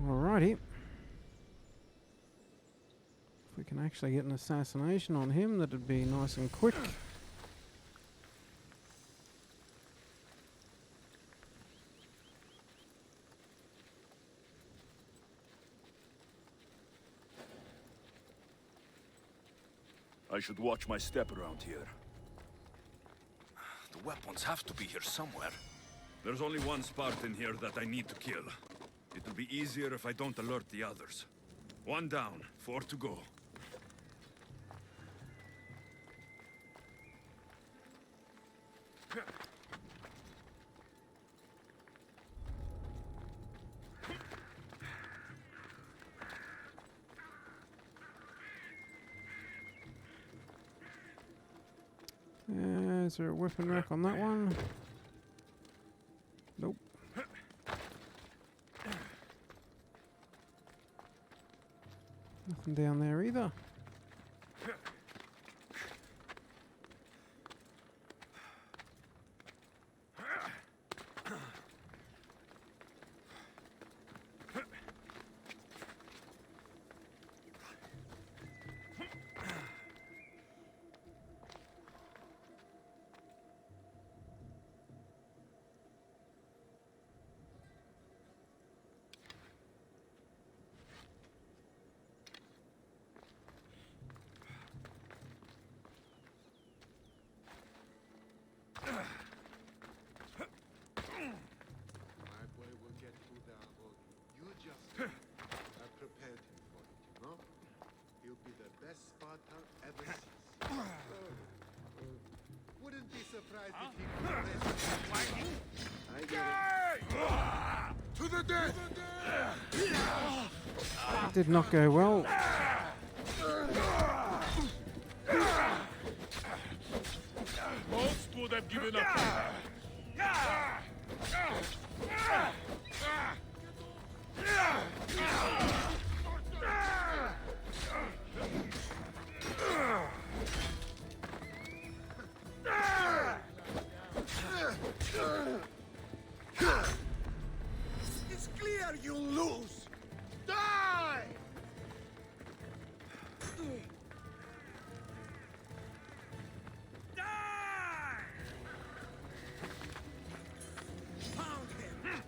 Alrighty. If we can actually get an assassination on him, that'd be nice and quick. I should watch my step around here. The weapons have to be here somewhere. There's only one Spartan here that I need to kill. It'll be easier if I don't alert the others. 1 down, 4 to go. Is there a weapon rack on that one? Nope. Nothing down there either. To the death! It did not go well. Most would have given up. It's clear you lose! Die! Found him!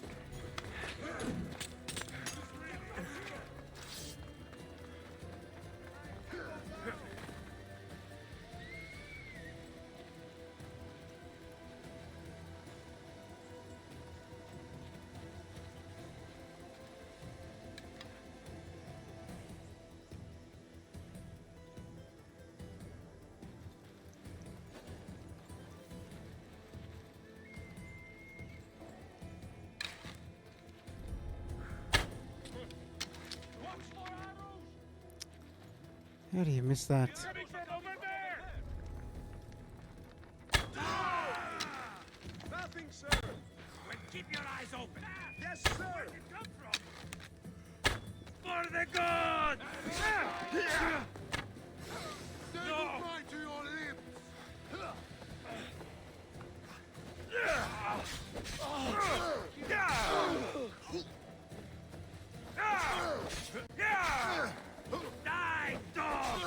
How do you miss that? Nothing, sir! Keep your eyes open! Yes, sir! Where did it come from? For the gods! Say goodbye to your lips! Die, dog!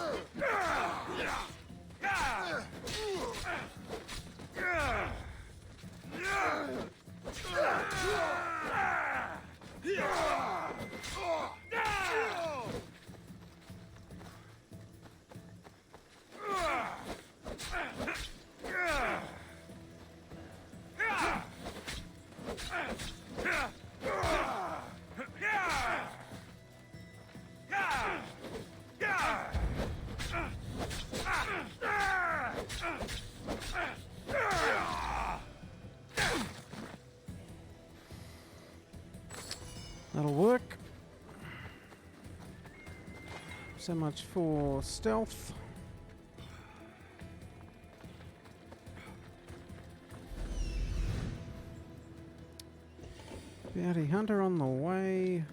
That'll work. So much for stealth. Bounty hunter on the way.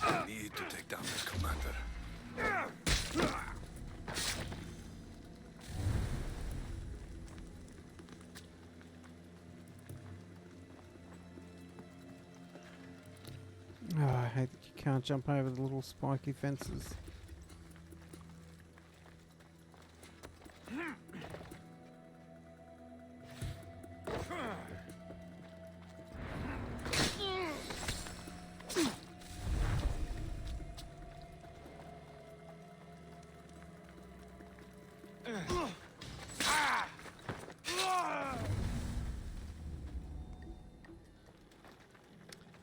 I need to take down this commander. Oh, I hate that you can't jump over the little spiky fences.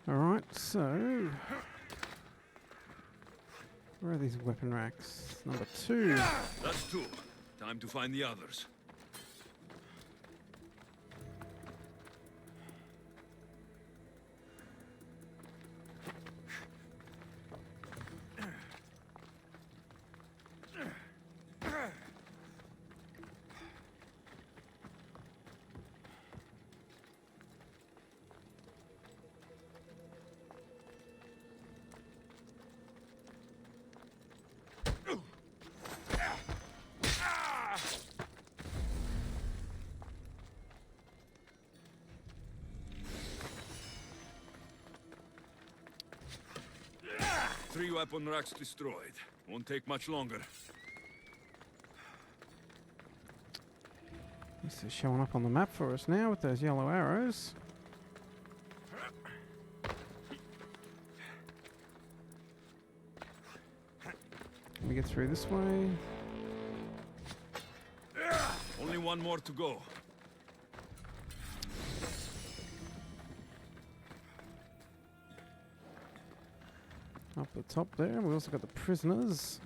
Alright, so where are these weapon racks? Number 2. That's 2. Time to find the others. Three weapon racks destroyed. Won't take much longer. This is showing up on the map for us now with those yellow arrows. get through this way. Only one more to go. Up the top there. We also got the prisoners.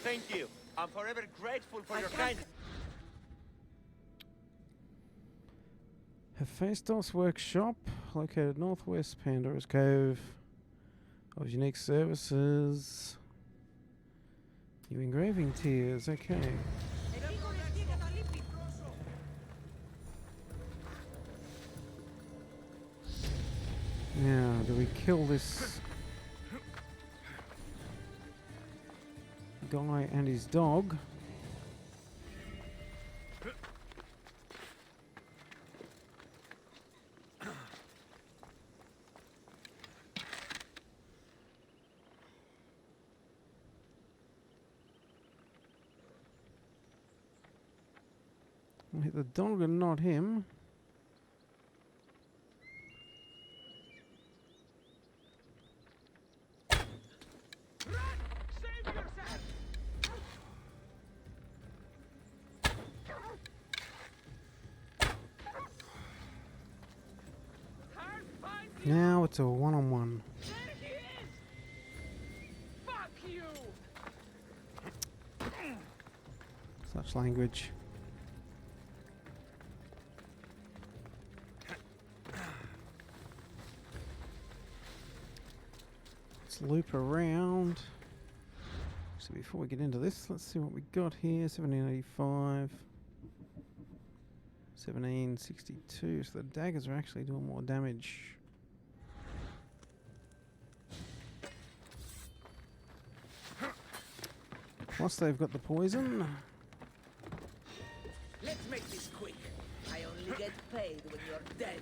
Thank you. I'm forever grateful for your kindness. Hephaestus Workshop, located northwest Pandora's Cove. Of unique services. New engraving tiers, okay. Now, do we kill this guy and his dog? We'll hit the dog and not him. Now it's a one-on-one. Such language. Let's loop around. So before we get into this, let's see what we got here. 1785. 1762. So the daggers are actually doing more damage. Plus they've got the poison. Let's make this quick. I only get paid when you're dead.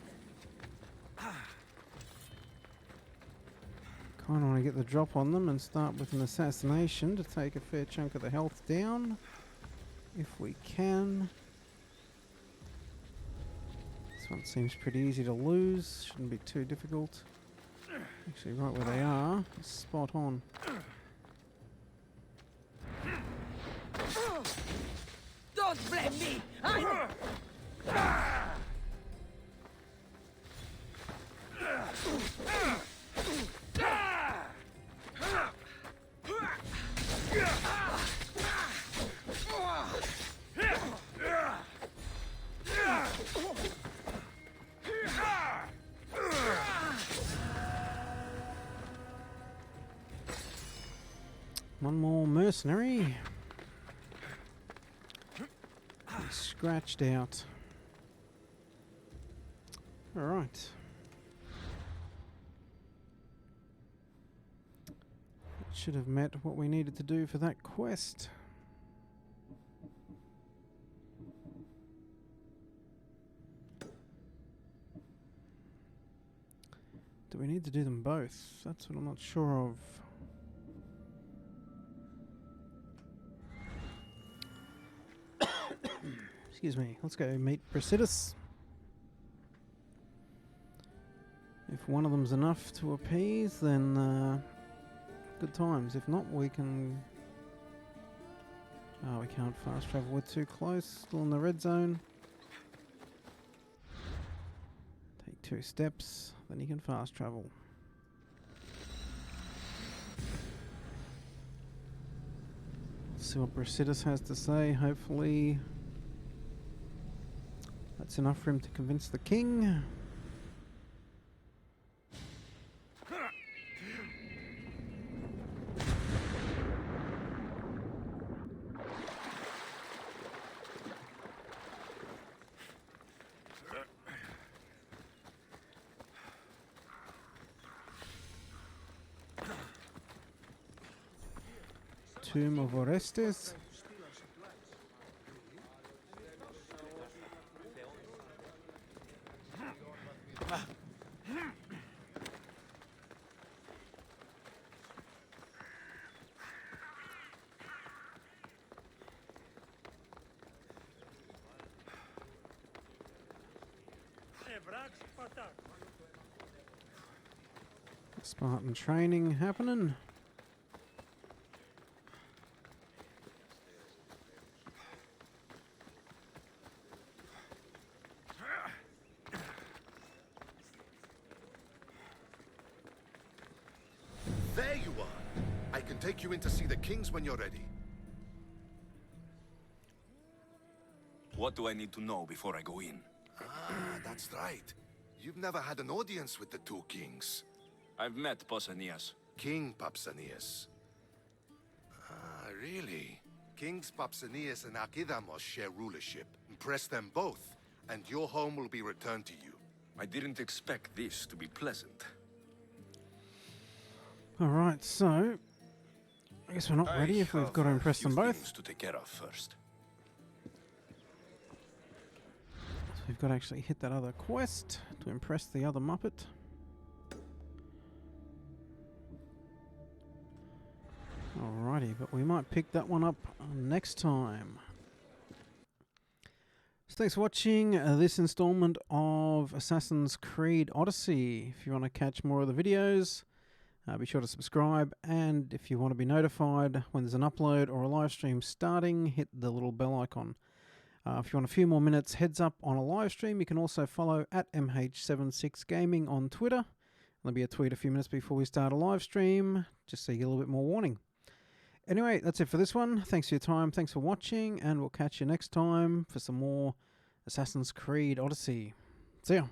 Kind of want to get the drop on them and start with an assassination to take a fair chunk of the health down. If we can. This one seems pretty easy to lose. Shouldn't be too difficult. Actually, right where they are. Spot on. Don't blame me! One more mercenary. Scratched out. All right. That should have met what we needed to do for that quest. Do we need to do them both? That's what I'm not sure of. Excuse me. Let's go meet Brasidas. If one of them's enough to appease, then good times. If not, we can... Oh, we can't fast travel. We're too close. Still in the red zone. Take 2 steps, then you can fast travel. Let's see what Brasidas has to say. Hopefully... that's enough for him to convince the king. Tomb of Orestes. Spartan training happening. There you are. I can take you in to see the kings when you're ready. What do I need to know before I go in? Ah, that's right. You've never had an audience with the two kings. I've met Pausanias. King Pausanias. Ah, really? Kings Pausanias and Archidamos share rulership. Impress them both, and your home will be returned to you. I didn't expect this to be pleasant. Alright, so I guess we're not ready if we've got to impress them both. Things to take care of first. So we've got to actually hit that other quest to impress the other Muppet. Alrighty, but we might pick that one up next time. So thanks for watching this installment of Assassin's Creed Odyssey. If you want to catch more of the videos, be sure to subscribe, and if you want to be notified when there's an upload or a live stream starting, hit the little bell icon. If you want a few more minutes heads up on a live stream, you can also follow at MH76Gaming on Twitter. There'll be a tweet a few minutes before we start a live stream, just so you get a little bit more warning. Anyway, that's it for this one. Thanks for your time, thanks for watching, and we'll catch you next time for some more Assassin's Creed Odyssey. See ya.